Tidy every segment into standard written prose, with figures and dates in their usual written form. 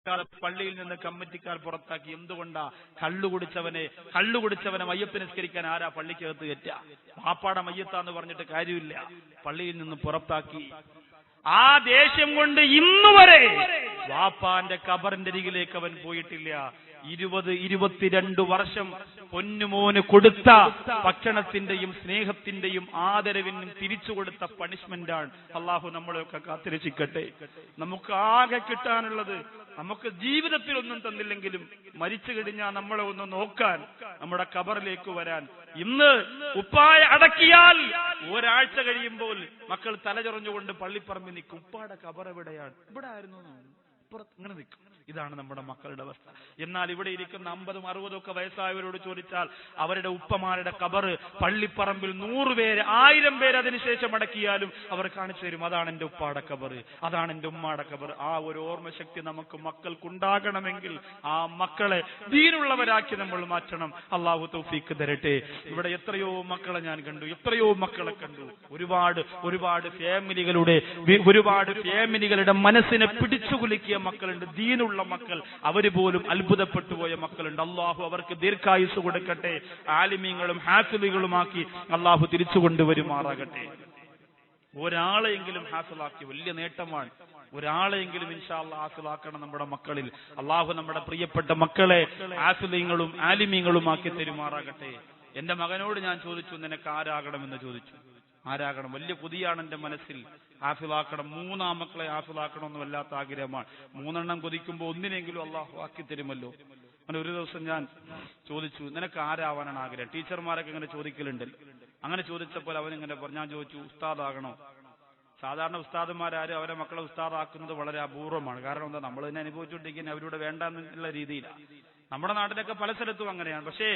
പള്ളിയിൽ നിന്ന് കമ്മിറ്റിക്കാർ പുറത്താക്കി. എന്തുകൊണ്ടാ? കള്ളുകുടിച്ചവനെ മയ്യത്ത് നിസ്കരിക്കാൻ ആരാ പള്ളിക്കകത്ത് കയറ്റുക? വാപ്പാടെ മയ്യത്താന്ന് പറഞ്ഞിട്ട് കാര്യമില്ല, പള്ളിയിൽ നിന്ന് പുറത്താക്കി. ആ ദേഷ്യം കൊണ്ട് ഇന്നുവരെ വാപ്പാന്റെ ഖബറിന്റെ അരികിലേക്ക് അവൻ പോയിട്ടില്ല. 20-22 വർഷം പൊന്നുമോന് കൊടുത്ത ഭക്ഷണത്തിന്റെയും സ്നേഹത്തിന്റെയും ആദരവിനും തിരിച്ചു കൊടുത്ത പണിഷ്മെന്റാണ്. അള്ളാഹു നമ്മളെയൊക്കെ കാത്തിരക്ഷിക്കട്ടെ. നമുക്ക് ആകെ കിട്ടാനുള്ളത്, നമുക്ക് ജീവിതത്തിൽ ഒന്നും തന്നില്ലെങ്കിലും മരിച്ചു കഴിഞ്ഞാൽ നമ്മളെ ഒന്ന് നോക്കാൻ, നമ്മുടെ ഖബറിലേക്ക് വരാൻ. ഇന്ന് ഉപ്പായ അടക്കിയാൽ ഒരാഴ്ച കഴിയുമ്പോൾ മക്കൾ തലചൊറഞ്ഞുകൊണ്ട് പള്ളിപ്പറമ്പിൽ നിൽക്കും. ഉപ്പാടെ ഖബർ എവിടെയാണ്? ഇവിടെ ആയിരുന്നു, ഇങ്ങനെ നിൽക്കും. ഇതാണ് നമ്മുടെ മക്കളുടെ അവസ്ഥ. എന്നാൽ ഇവിടെ ഇരിക്കുന്ന 50-60 ഒക്കെ വയസ്സായവരോട് ചോദിച്ചാൽ അവരുടെ ഉപ്പമാരുടെ ഖബറ് പള്ളിപ്പറമ്പിൽ 100 പേര് 1000 പേര് അതിനുശേഷം അടക്കിയാലും അവർ കാണിച്ചു തരും, അതാണ് എന്റെ ഉപ്പാടെ ഖബറ്, അതാണ് എന്റെ ഉമ്മാടെ ഖബറ്. ആ ഒരു ഓർമ്മശക്തി നമുക്ക് മക്കൾക്കുണ്ടാകണമെങ്കിൽ ആ മക്കളെ ദീനുള്ളവരാക്കി നമ്മൾ മാറ്റണം. അള്ളാഹു തൗഫീഖ് തരട്ടെ. ഇവിടെ എത്രയോ മക്കളെ ഞാൻ കണ്ടു, എത്രയോ മക്കളെ കണ്ടു. ഒരുപാട് ഫാമിലികളുടെ മനസ്സിനെ പിടിച്ചുകുലുക്കിയ മക്കളുണ്ട്, ദീനുള്ള മക്കൾ. അവര് പോലും അത്ഭുതപ്പെട്ടു പോയ മക്കളുണ്ട്. അള്ളാഹു അവർക്ക് ദീർഘായുസ് കൊടുക്കട്ടെ. ആലിമീങ്ങളും ഹാഫിലുകളുമാക്കി അള്ളാഹു തിരിച്ചു കൊണ്ടുവരുമാറാകട്ടെ. ഒരാളെയെങ്കിലും ഹാഫിലാക്കി വലിയ നേട്ടമാണ്. ഒരാളെയെങ്കിലും ഇൻഷാ അല്ലാഹ് ഹാഫിലാക്കണം നമ്മുടെ മക്കളിൽ. അള്ളാഹു നമ്മുടെ പ്രിയപ്പെട്ട മക്കളെ ഹാഫിലീങ്ങളും ആലിമീങ്ങളുമാക്കി തരുമാറാകട്ടെ. എന്റെ മകനോട് ഞാൻ ചോദിച്ചു, നിനക്ക് ആരാകണമെന്ന് ചോദിച്ചു. ആരാകണം? വലിയ കൊതിയാണ് എന്റെ മനസ്സിൽ, ഹാഫിലാക്കണം. 3 മക്കളെ ഹാഫിലാക്കണമെന്ന് വല്ലാത്ത ആഗ്രഹമാണ്. 3 കൊതിക്കുമ്പോൾ ഒന്നിനെങ്കിലും അള്ളാഹു ആക്കി തരുമല്ലോ. അങ്ങനെ ഒരു ദിവസം ഞാൻ ചോദിച്ചു, നിനക്ക് ആരാവാനാണ് ആഗ്രഹം? ടീച്ചർമാരൊക്കെ ഇങ്ങനെ ചോദിക്കലുണ്ടല്ലോ. അങ്ങനെ ചോദിച്ചപ്പോൾ അവനിങ്ങനെ പറഞ്ഞു. ഞാൻ ചോദിച്ചു, ഉസ്താദാകണോ? സാധാരണ ഉസ്താദന്മാരും അവരെ മക്കളെ ഉസ്താദാക്കുന്നത് വളരെ അപൂർവമാണ്. കാരണം എന്താ? നമ്മൾ തന്നെ അനുഭവിച്ചുകൊണ്ടിരിക്കുന്ന അവരോട് വേണ്ടെന്നുള്ള രീതിയിലാണ്. നമ്മുടെ നാട്ടിലൊക്കെ പല സ്ഥലത്തും അങ്ങനെയാണ്. പക്ഷേ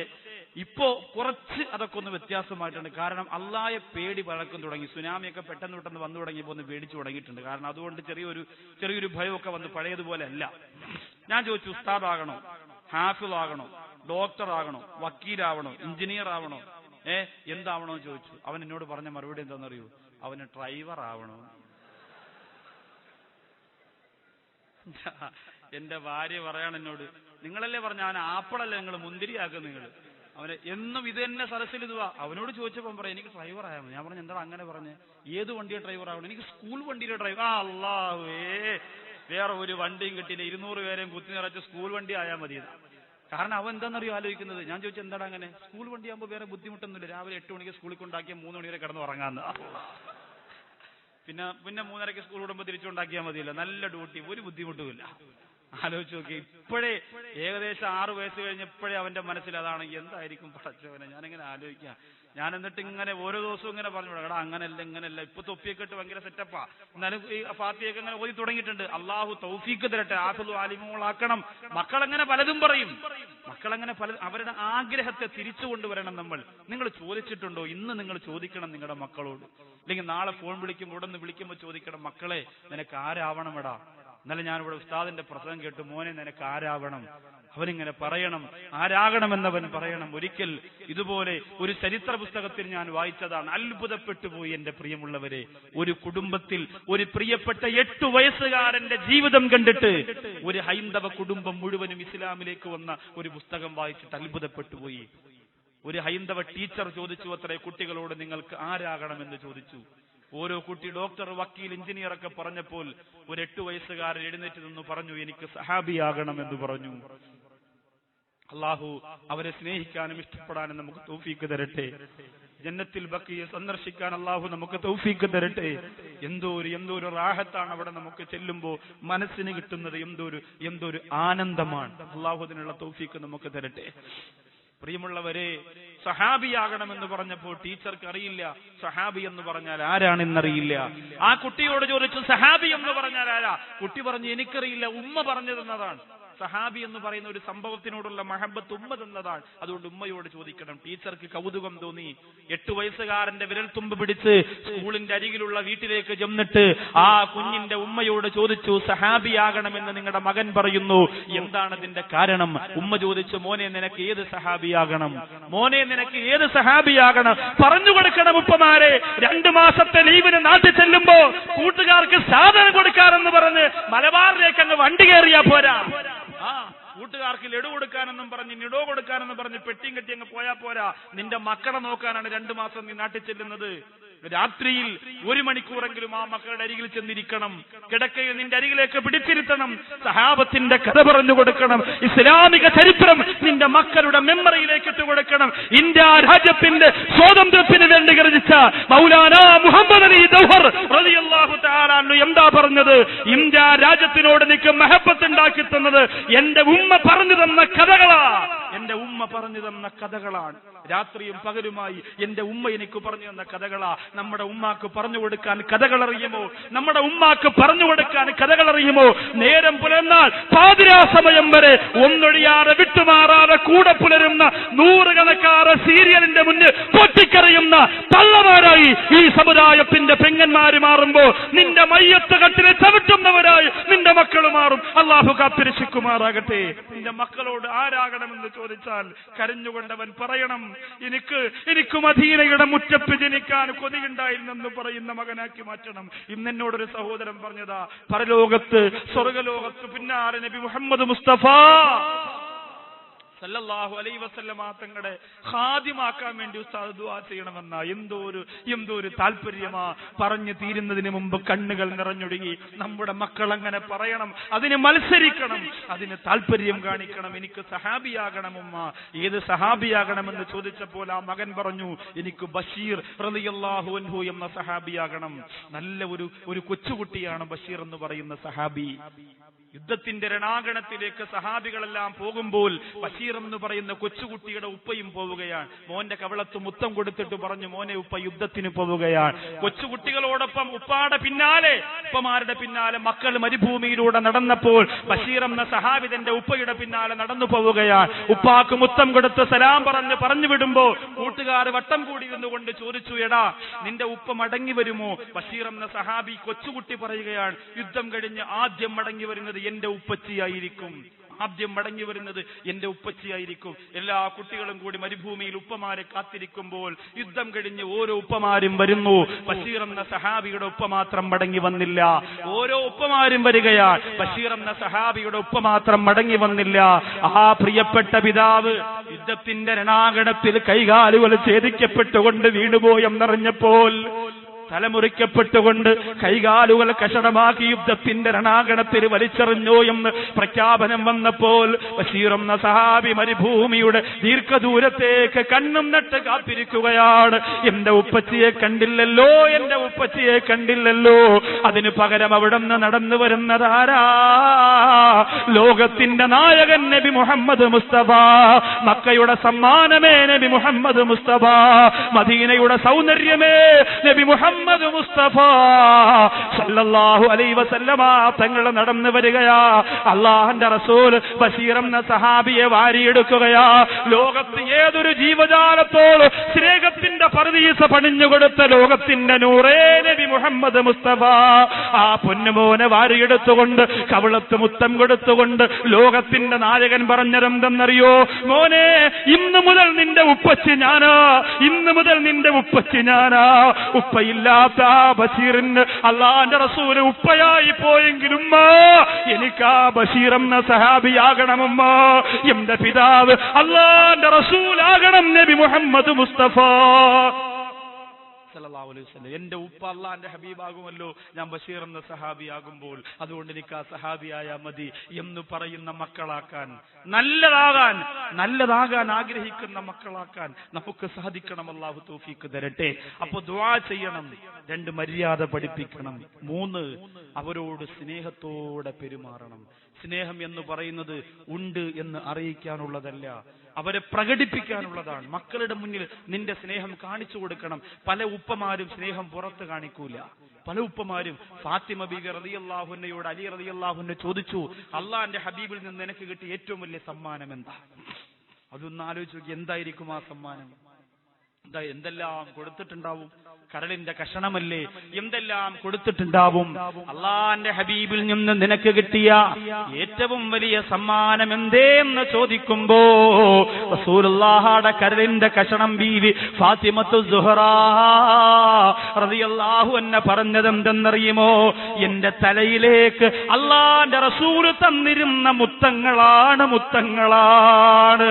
ഇപ്പോ കുറച്ച് അതൊക്കെ ഒന്ന് വ്യത്യാസമായിട്ടുണ്ട്. കാരണം അള്ളാഹയെ പേടി വളർക്കാൻ തുടങ്ങി. സുനാമിയൊക്കെ പെട്ടെന്ന് വന്നു തുടങ്ങിയപ്പോൾ ഒന്ന് പേടിച്ചു തുടങ്ങിയിട്ടുണ്ട്. കാരണം അതുകൊണ്ട് ചെറിയൊരു ഭയമൊക്കെ വന്ന് പഴയതുപോലെ അല്ല. ഞാൻ ചോദിച്ചു, ഉസ്താദാകണോ, ഹാഫിളാകണോ, ഡോക്ടറാകണോ, വക്കീലാവണോ, എഞ്ചിനീയർ ആവണോ, എന്താവണോ എന്ന് ചോദിച്ചു. അവൻ എന്നോട് പറഞ്ഞ മറുപടി എന്താണെന്നറിയൂ? അവന് ഡ്രൈവർ ആവണോ. എന്റെ ഭാര്യ പറയാണ് എന്നോട്, നിങ്ങളല്ലേ പറഞ്ഞ അവൻ ആപ്പിളല്ലേ നിങ്ങൾ മുന്തിരിയാക്കുക നിങ്ങൾ. അവന് എന്നും ഇത് തന്നെ സരസിൽ ഇതുവാ. അവനോട് ചോദിച്ചപ്പോൾ പറയാം, എനിക്ക് ഡ്രൈവർ ആയാൽ മതി. ഞാൻ പറഞ്ഞു, എന്താ അങ്ങനെ പറഞ്ഞ്? ഏത് വണ്ടിയുടെ ഡ്രൈവർ ആവണം? എനിക്ക് സ്കൂൾ വണ്ടിയുടെ ഡ്രൈവർ. അല്ലാഹുവേ, വേറെ ഒരു വണ്ടിയും കിട്ടിയില്ല, 200 പേരെയും കുത്തി നിറച്ച് സ്കൂൾ വണ്ടി ആയാൽ മതി. കാരണം അവൻ എന്താണെന്നറിയോ ആലോചിക്കുന്നത്? ഞാൻ ചോദിച്ചു, എന്താണ് അങ്ങനെ? സ്കൂൾ വണ്ടി ആകുമ്പോൾ വേറെ ബുദ്ധിമുട്ടൊന്നുമില്ല. രാവിലെ 8 മണിക്ക് സ്കൂളിൽ കൊണ്ടാക്കിയാൽ 3 മണി വരെ കിടന്ന് ഉറങ്ങാന്ന്. പിന്നെ 3:30 സ്കൂൾ വിടുമ്പോൾ തിരിച്ചുണ്ടാക്കിയാൽ മതിയല്ലോ. നല്ല ഡ്യൂട്ടി, ഒരു ബുദ്ധിമുട്ടുമില്ല. ആലോചിച്ച് നോക്കി. ഇപ്പോഴേ ഏകദേശം 6 വയസ്സ് കഴിഞ്ഞപ്പോഴേ അവന്റെ മനസ്സിൽ അതാണ്. എന്തായിരിക്കും പടച്ചവനെ? ഞാനിങ്ങനെ ആലോചിക്കാം. ഞാൻ എന്നിട്ട് ഇങ്ങനെ ഓരോ ദിവസവും ഇങ്ങനെ പറഞ്ഞു, എടാ അങ്ങനെയല്ല ഇങ്ങനെയല്ല. ഇപ്പൊ തൊപ്പിയൊക്കെ ഇട്ട് ഭയങ്കര സെറ്റപ്പാ. എന്നാലും ഈ ഫാത്തിയൊക്കെ ഇങ്ങനെ ഓതി തുടങ്ങിയിട്ടുണ്ട്. അള്ളാഹു തൗഫീഖ് തരട്ടെ. ആഫിളു ആലിമുകളാക്കണം. മക്കളങ്ങനെ പലതും പറയും. മക്കളങ്ങനെ അവരുടെ ആഗ്രഹത്തെ തിരിച്ചു കൊണ്ടുവരണം നമ്മൾ. നിങ്ങൾ ചോദിച്ചിട്ടുണ്ടോ? ഇന്ന് നിങ്ങൾ ചോദിക്കണം നിങ്ങളുടെ മക്കളോട്. അല്ലെങ്കിൽ നാളെ ഫോൺ വിളിക്കുമ്പോൾ ഉടനെ വിളിക്കുമ്പോൾ ചോദിക്കണം, മക്കളെ നിനക്ക് ആരാവണം എടാ? എന്നാലും ഞാനിവിടെ ഉസ്താദിന്റെ പ്രസംഗം കേട്ടു, മോനെ നിനക്ക് ആരാവണം? അവനിങ്ങനെ പറയണം, ആരാകണമെന്നവൻ പറയണം. ഒരിക്കൽ ഇതുപോലെ ഒരു ചരിത്ര പുസ്തകത്തിൽ ഞാൻ വായിച്ചതാണ്. അത്ഭുതപ്പെട്ടു പോയി എന്റെ പ്രിയമുള്ളവരെ. ഒരു കുടുംബത്തിൽ ഒരു പ്രിയപ്പെട്ട 8 വയസ്സുകാരന്റെ ജീവിതം കണ്ടിട്ട് ഒരു ഹൈന്ദവ കുടുംബം മുഴുവനും ഇസ്ലാമിലേക്ക് വന്ന ഒരു പുസ്തകം വായിച്ചിട്ട് അത്ഭുതപ്പെട്ടു പോയി. ഒരു ഹൈന്ദവ ടീച്ചർ ചോദിച്ചു അത്രേ കുട്ടികളോട്, നിങ്ങൾക്ക് ആരാകണമെന്ന് ചോദിച്ചു. ഓരോ കുട്ടി ഡോക്ടർ, വക്കീൽ, എഞ്ചിനീയർ ഒക്കെ പറഞ്ഞപ്പോൾ ഒരു 8 വയസ്സുകാരൻ എഴുന്നേറ്റ് നിന്ന് പറഞ്ഞു, എനിക്ക് സഹാബിയാകണമെന്ന് പറഞ്ഞു. അള്ളാഹു അവരെ സ്നേഹിക്കാനും ഇഷ്ടപ്പെടാനും നമുക്ക് തൗഫീഖ് തരട്ടെ. ജന്നത്തിൽ ബഖിയ സന്ദർശിക്കാൻ അള്ളാഹു നമുക്ക് തൗഫീഖ് തരട്ടെ. എന്തോ ഒരു റാഹത്താണ് അവിടെ നമുക്ക് ചെല്ലുമ്പോ മനസ്സിന് കിട്ടുന്നത്. എന്തോ ഒരു ആനന്ദമാണ്. അള്ളാഹു അതിനുള്ള തൗഫീഖ് നമുക്ക് തരട്ടെ. പ്രിയമുള്ളവരെ, സഹാബിയാകണമെന്ന് പറഞ്ഞപ്പോൾ ടീച്ചർക്ക് അറിയില്ല സഹാബി എന്ന് പറഞ്ഞാൽ ആരാണെന്നറിയില്ല. ആ കുട്ടിയോട് ചോദിച്ചു, സഹാബി എന്ന് പറഞ്ഞാൽ ആരാ? കുട്ടി പറഞ്ഞു, എനിക്കറിയില്ല, ഉമ്മ പറഞ്ഞു തന്നതാണ്. സഹാബി എന്ന് പറയുന്ന ഒരു സംഭവത്തിനോടുള്ള മഹബത്ത് ഉമ്മ തന്നതാണ്. അതുകൊണ്ട് ഉമ്മയോട് ചോദിക്കണം. ടീച്ചർക്ക് കൗതുകം തോന്നി. 8 വയസ്സുകാരന്റെ വിരൽത്തുമ്പ് പിടിച്ച് സ്കൂളിന്റെ അരികിലുള്ള വീട്ടിലേക്ക് ചെന്നിട്ട് ആ കുഞ്ഞിന്റെ ഉമ്മയോട് ചോദിച്ചു, സഹാബിയാകണമെന്ന് നിങ്ങളുടെ മകൻ പറയുന്നു, എന്താണ് അതിന്റെ കാരണം? ഉമ്മ ചോദിച്ചു, മോനെ നിനക്ക് ഏത് സഹാബിയാകണം? മോനെ നിനക്ക് ഏത് സഹാബിയാകണം? പറഞ്ഞു കൊടുക്കണം ഉപ്പമാരെ. 2 മാസത്തെ ലീവിന് നാട്ടിൽ ചെല്ലുമ്പോ കൂട്ടുകാർക്ക് സാധനം കൊടുക്കാനെന്ന് പറഞ്ഞ് മലബാറിലേക്ക് അങ്ങ് വണ്ടി കയറിയാ പോരാ. കൂട്ടുകാർക്ക് ലഡു കൊടുക്കാനെന്നും പറഞ്ഞ് നിടോ കൊടുക്കാനെന്നും പറഞ്ഞ് പെട്ടിയും കെട്ടി അങ്ങ് പോയാ പോരാ. നിന്റെ മക്കളെ നോക്കാനാണ് 2 മാസം നീ നാട്ടിൽ ചെല്ലുന്നത്. രാത്രിയിൽ 1 മണിക്കൂറെങ്കിലും ആ മക്കളുടെ അരികിൽ ചെന്നിരിക്കണം. കിടക്കയിൽ നിന്റെ അരികിലേക്ക് പിടിച്ചിരുത്തണം. സഹാബത്തിന്റെ കഥ പറഞ്ഞു കൊടുക്കണം. ഇസ്ലാമിക ചരിത്രം നിന്റെ മക്കളുടെ മെമ്മറിയിലേക്ക് ഇട്ട് കൊടുക്കണം. ഇന്ത്യ രാജ്യത്തിന്റെ സ്വാതന്ത്ര്യത്തിന് വേണ്ടി ഗർജിച്ച മൗലാന മുഹമ്മദ് അലി ദൗഹർ റളിയല്ലാഹു തആല അൻഹു എന്താ പറഞ്ഞത്? ഇന്ത്യ രാജ്യത്തിനോട് എനിക്ക് മഹബത്ത് ഉണ്ടാക്കി തന്നത് എന്റെ ഉമ്മ പറഞ്ഞു തന്ന കഥകളാ. എന്റെ ഉമ്മ പറഞ്ഞു തന്ന കഥകളാണ്. രാത്രിയും പകലുമായി എന്റെ ഉമ്മ എനിക്ക് പറഞ്ഞു തന്ന കഥകളാ. നമ്മുടെ ഉമ്മാക്ക് പറഞ്ഞു കൊടുക്കാൻ കഥകൾ അറിയുമോ? നമ്മുടെ ഉമ്മാക്ക് പറഞ്ഞു കൊടുക്കാൻ കഥകൾ അറിയുമോ? നേരം പുലർന്നാൽ പാതിരാ സമയം വരെ ഒന്നൊഴിയാതെ വിട്ടുമാറാതെ കൂടെ പുലരുന്ന 100 കണക്കാറ് സീരിയലിന്റെ മുന്നിൽ പൊട്ടിക്കറിയുന്ന തള്ളമാരായി ഈ സമുദായത്തിന്റെ പെങ്ങന്മാര് മാറുമ്പോ നിന്റെ മയ്യത്ത് കട്ടിലെ ചവിട്ടുന്നവരായി നിന്റെ മക്കൾ മാറും. അള്ളാഹു കാത്തിരക്ഷിക്കുമാറാകട്ടെ. നിന്റെ മക്കളോട് ആരാകണമെന്ന് ചോദിച്ചാൽ കരഞ്ഞുകൊണ്ടവൻ പറയണം, എനിക്ക് മദീനയുടെ മുറ്റത്ത് ജനിക്കാൻ കൊതിയുണ്ടായിരുന്നെന്ന് പറയുന്ന മകനാക്കി മാറ്റണം. ഇന്ന് എന്നോടൊരു സഹോദരൻ പറഞ്ഞതാ, പരലോകത്ത് സ്വർഗലോകത്ത് പിന്നാലെ നബി മുഹമ്മദ് മുസ്തഫ സല്ലല്ലാഹു അലൈഹി വസല്ലമ തങ്ങളുടെ ഖാദിമാക്കാൻ വേണ്ടി ഉസ്താദ് ദുആ ചെയ്യണമെന്ന എന്തോ ഒരു താല്പര്യമാ. പറഞ്ഞു തീരുന്നതിന് മുമ്പ് കണ്ണുകൾ നിറഞ്ഞൊഴുകി. നമ്മുടെ മക്കൾ അങ്ങനെ പറയണം, അതിന് മത്സരിക്കണം, അതിന് താല്പര്യം കാണിക്കണം. എനിക്ക് സഹാബിയാകണം ഉമ്മ. ഏത് സഹാബിയാകണമെന്ന് ചോദിച്ചപ്പോൾ ആ മകൻ പറഞ്ഞു, എനിക്ക് ബഷീർ റളിയല്ലാഹു അൻഹു എന്ന സഹാബിയാകണം. നല്ല ഒരു കൊച്ചുകുട്ടിയാണ് ബഷീർ എന്ന് പറയുന്ന സഹാബി. യുദ്ധത്തിന്റെ രണാങ്കണത്തിലേക്ക് സഹാബികളെല്ലാം പോകുമ്പോൾ ബഷീർ എന്ന് പറയുന്ന കൊച്ചുകുട്ടിയുടെ ഉപ്പയും പോവുകയാണ്. മോന്റെ കവളത്ത് മുത്തം കൊടുത്തിട്ട് പറഞ്ഞു, മോനെ ഉപ്പ യുദ്ധത്തിന് പോവുകയാണ്. കൊച്ചുകുട്ടികളോടൊപ്പം ഉപ്പാടെ പിന്നാലെ, ഉപ്പമാരുടെ പിന്നാലെ മക്കൾ മരുഭൂമിയിലൂടെ നടന്നപ്പോൾ ബഷീർ എന്ന സഹാബി തന്റെ ഉപ്പയുടെ പിന്നാലെ നടന്നു പോവുകയാണ്. ഉപ്പാക്ക് മുത്തം കൊടുത്ത് സലാം പറഞ്ഞു വിടുമ്പോ കൂട്ടുകാർ വട്ടം കൂടിയിരുന്നുകൊണ്ട് ചോദിച്ചു, എടാ നിന്റെ ഉപ്പ മടങ്ങി വരുമോ? ബഷീർ എന്ന സഹാബി കൊച്ചുകുട്ടി പറയുകയാണ്, യുദ്ധം കഴിഞ്ഞ് ആദ്യം മടങ്ങി വരുന്നത് എന്റെ ഉപ്പച്ചിയായിരിക്കും. ആദ്യം മടങ്ങി വരുന്നത് എന്റെ ഉപ്പച്ചിയായിരിക്കും. എല്ലാ കുട്ടികളും കൂടി മരുഭൂമിയിൽ ഉപ്പമാരെ കാത്തിരിക്കുമ്പോൾ യുദ്ധം കഴിഞ്ഞ് ഓരോ ഉപ്പമാരും വരുന്നു. ബഷീർ എന്ന സഹാബിയുടെ ഉപ്പ മാത്രം മടങ്ങി വന്നില്ല. ഓരോ ഉപ്പമാരും വരികയാണ്. ബഷീർ എന്ന സഹാബിയുടെ ഉപ്പ മാത്രം മടങ്ങി വന്നില്ല. ആ പ്രിയപ്പെട്ട പിതാവ് യുദ്ധത്തിന്റെ രണാങ്കണത്തിൽ കൈകാലുകൾ ഛേദിക്കപ്പെട്ടുകൊണ്ട് വീണുപോയെന്നറിഞ്ഞപ്പോൾ, തലമുറിക്കപ്പെട്ടുകൊണ്ട് കൈകാലുകൾ കഷണമാക്കി യുദ്ധത്തിന്റെ രണാങ്കണത്തിൽ വലിച്ചെറിഞ്ഞോ എന്ന് പ്രഖ്യാപനം വന്നപ്പോൾ ബഷീർ എന്ന സഹാബി മരുഭൂമിയുടെ ദീർഘദൂരത്തേക്ക് കണ്ണും നട്ട് കാത്തിരിക്കുകയാണ്. എന്റെ ഉപ്പച്ചിയെ കണ്ടില്ലല്ലോ, എന്റെ ഉപ്പച്ചിയെ കണ്ടില്ലല്ലോ. അതിനു പകരം അവിടെ നിന്ന് നടന്നു വരുന്നതാരാ? ലോകത്തിന്റെ നായകൻ നബി മുഹമ്മദ് മുസ്തഫ. മക്കയുടെ സമ്മാനമേ നബി മുഹമ്മദ് മുസ്തഫ. മദീനയുടെ സൗന്ദര്യമേ നബി മുഹമ്മദ് മുസ്തഫ സല്ലല്ലാഹു അലൈഹി വസല്ലമ തങ്ങൾ നടന്നു വരികയാ. അല്ലാഹുവിന്റെ റസൂൽ ബഷീർ എന്ന സഹാബിയെ വാരിയെടുക്കുകയാ. ലോകത്ത് ഏതൊരു ജീവജാലത്തോട് സ്നേഹത്തിന്റെ പർദീസ പണിഞ്ഞുകൊടുത്ത ലോകത്തിന്റെ നൂറേ നബി മുഹമ്മദ് മുസ്തഫ. ആ പൊന്നുമോനെ വാരിയെടുത്തുകൊണ്ട് കവിളത്ത് മുത്തം കൊടുത്തുകൊണ്ട് ലോകത്തിന്റെ നായകൻ പറഞ്ഞതെന്തെന്നറിയോ? മോനെ, ഇന്നു മുതൽ നിന്റെ ഉപ്പച്ചി ഞാനാ, ഇന്നു മുതൽ നിന്റെ ഉപ്പച്ചി ഞാനാ. ഉപ്പയില്ലാത്ത ബഷീറിന് അല്ലാഹുവിന്റെ റസൂൽ ഉപ്പയായി പോയെങ്കിലും എനിക്ക് ആ ബഷീർ എന്ന സഹാബിയാകണമമ്മ. എന്റെ പിതാവ് അല്ലാഹുവിന്റെ റസൂലാകണം നബി മുഹമ്മദ് മുസ്തഫ സല്ലല്ലാഹു അലൈഹി വസല്ലം. എന്റെ ഉപ്പ അല്ലാഹുവിന്റെ ഹബീബാകുമല്ലോ ഞാൻ ബഷീർ എന്ന സഹാബിയാകുമ്പോൾ. അതുകൊണ്ട് എനിക്ക് ആ സഹാബിയായ മതി എന്ന് പറയുന്ന മക്കളാക്കാൻ, നല്ലതാകാൻ ആഗ്രഹിക്കുന്ന മക്കളാക്കാൻ നമുക്ക് സാധിക്കണം. അല്ലാഹു തൗഫീഖ് തരട്ടെ. അപ്പൊ ദുആ ചെയ്യണം. 2 മര്യാദ പഠിപ്പിക്കണം. 3 അവരോട് സ്നേഹത്തോടെ പെരുമാറണം. സ്നേഹം എന്ന് പറയുന്നത് ഉണ്ട് എന്ന് അറിയിക്കാനുള്ളതല്ല, അവരെ പ്രകടിപ്പിക്കാനുള്ളതാണ്. മക്കളുടെ മുന്നിൽ നിന്റെ സ്നേഹം കാണിച്ചു കൊടുക്കണം. പല ഉപ്പമാരും സ്നേഹം പുറത്ത് കാണിക്കൂല. പല ഉപ്പമാരും ഫാത്തിമ ബീവി റളിയല്ലാഹു അൻഹയോട് അലി റളിയല്ലാഹു അൻഹു ചോദിച്ചു, അള്ളാന്റെ ഹബീബിൽ നിന്ന് നിനക്ക് കിട്ടിയ ഏറ്റവും വലിയ സമ്മാനം എന്താ? അതൊന്ന് ആലോചിച്ച് നോക്കി, എന്തായിരിക്കും ആ സമ്മാനം? എന്തെല്ലാം കൊടുത്തിട്ടുണ്ടാവും? കരളിന്റെ കഷണമല്ലേ, എന്തെല്ലാം കൊടുത്തിട്ടുണ്ടാവും? അള്ളാന്റെ ഹബീബിൽ നിന്ന് നിനക്ക് കിട്ടിയ ഏറ്റവും വലിയ സമ്മാനം എന്തേന്ന് ചോദിക്കുമ്പോ റസൂലുള്ളാഹിയുടെ കരളിന്റെ കഷണം ബീവി ഫാത്തിമത്തു സുഹ്റാ റളിയല്ലാഹു അൻഹ പറഞ്ഞത് എന്തെന്നറിയുമോ? എന്റെ തലയിലേക്ക് അള്ളാന്റെ റസൂൽ തന്നിരുന്ന മുത്തങ്ങളാണ്, മുത്തങ്ങളാണ്.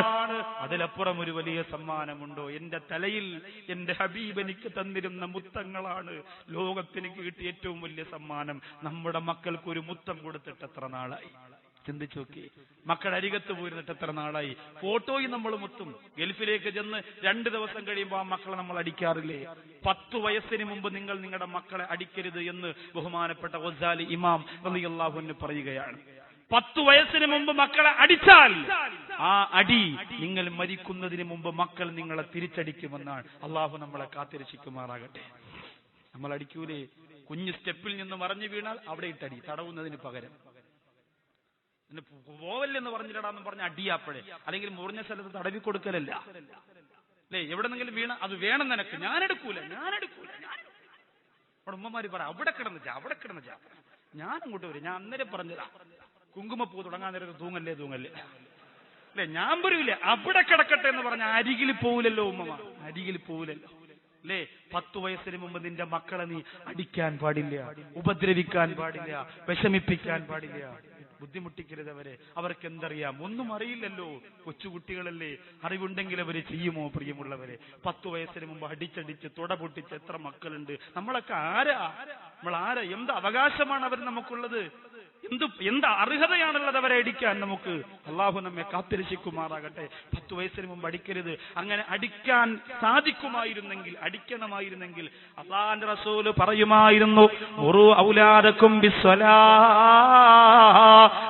അതിലപ്പുറം ഒരു വലിയ സമ്മാനമുണ്ടോ? എന്റെ തലയിൽ എന്റെ ഹബീബ് എനിക്ക് തന്നിരുന്ന മുത്തങ്ങളാണ് ലോകത്തിനെനിക്ക് കിട്ടിയ ഏറ്റവും വലിയ സമ്മാനം. നമ്മുടെ മക്കൾക്ക് ഒരു മുത്തം കൊടുത്തിട്ട് എത്ര നാളായി? ചിന്തിച്ചു നോക്കി. മക്കൾ അരികത്ത് പോയിരുന്നിട്ട് എത്ര നാളായി? ഫോട്ടോയിൽ നമ്മൾ മുത്തും. ഗൾഫിലേക്ക് ചെന്ന് 2 ദിവസം കഴിയുമ്പോൾ ആ മക്കളെ നമ്മൾ അടിക്കാറില്ലേ? 10 വയസ്സിന് മുമ്പ് നിങ്ങൾ നിങ്ങളുടെ മക്കളെ അടിക്കരുത് എന്ന് ബഹുമാനപ്പെട്ട ഗസാലി ഇമാം റളിയല്ലാഹു അൻഹു പറയുകയാണ്. 10 വയസ്സിന് മുമ്പ് മക്കളെ അടിച്ചാൽ ആ അടി നിങ്ങൾ മരിക്കുന്നതിന് മുമ്പ് മക്കൾ നിങ്ങളെ തിരിച്ചടിക്കുമെന്നാണ്. അള്ളാഹു നമ്മളെ കാത്തിരക്ഷിക്കുമാറാകട്ടെ. നമ്മൾ അടിക്കൂലേ? കുഞ്ഞ് സ്റ്റെപ്പിൽ നിന്ന് മറിഞ്ഞു വീണാൽ അവിടെ ഇട്ടടി, തടവുന്നതിന് പകരം. പോവല്ലെന്ന് പറഞ്ഞിടാന്ന് പറഞ്ഞ അടിയാപ്പഴേ, അല്ലെങ്കിൽ മുറിഞ്ഞ സ്ഥലത്ത് തടവി കൊടുക്കലല്ല അല്ലേ? എവിടെന്നെങ്കിലും വീണ അത് വേണം നിനക്ക്, ഞാൻ എടുക്കൂല. അവിടെ ഉമ്മമാര് പറ, അവിടെ കിടന്ന് ചാ, ഞാൻ അങ്ങോട്ട് വരും. ഞാൻ അന്നേരം പറഞ്ഞതാ, കുങ്കുമപ്പൂ തുടങ്ങാൻ നേരത്ത് തൂങ്ങല്ലേ അല്ലെ? ഞാൻ വരൂല, അവിടെ കിടക്കട്ടെ എന്ന് പറഞ്ഞ അരികിൽ പോവില്ലല്ലോ ഉമ്മമാർ, അരികിൽ പോവില്ലല്ലോ അല്ലേ? 10 വയസ്സിന് മുമ്പ് നിന്റെ മക്കളെ നീ അടിക്കാൻ പാടില്ല, ഉപദ്രവിക്കാൻ പാടില്ല, വിഷമിപ്പിക്കാൻ പാടില്ല, ബുദ്ധിമുട്ടിക്കരുത് അവരെ. അവർക്ക് എന്തറിയാം? ഒന്നും അറിയില്ലല്ലോ, കൊച്ചുകുട്ടികളല്ലേ. അറിവുണ്ടെങ്കിൽ അവര് ചെയ്യുമോ? പ്രിയമുള്ളവരെ, 10 വയസ്സിന് മുമ്പ് അടിച്ചടിച്ച് തുട പൊട്ടിച്ച് എത്ര മക്കളുണ്ട്. നമ്മളൊക്കെ ആരാ? എന്ത് അവകാശമാണ് അവർ നമുക്കുള്ളത്? എന്ത് അർഹതയാണുള്ളത് അവരെ അടിക്കാൻ നമുക്ക്? അള്ളാഹു നമ്മെ കാത്തിരക്ഷിക്കുമാറാകട്ടെ. 10 വയസ്സിന് മുമ്പ് അടിക്കരുത്. അങ്ങനെ അടിക്കാൻ സാധിക്കുമായിരുന്നെങ്കിൽ, അടിക്കണമായിരുന്നെങ്കിൽ അള്ളാഹുവിന്റെ റസൂൽ പറയുമായിരുന്നു, മുറു ഔലാദക്കും ബിസ്സലാ,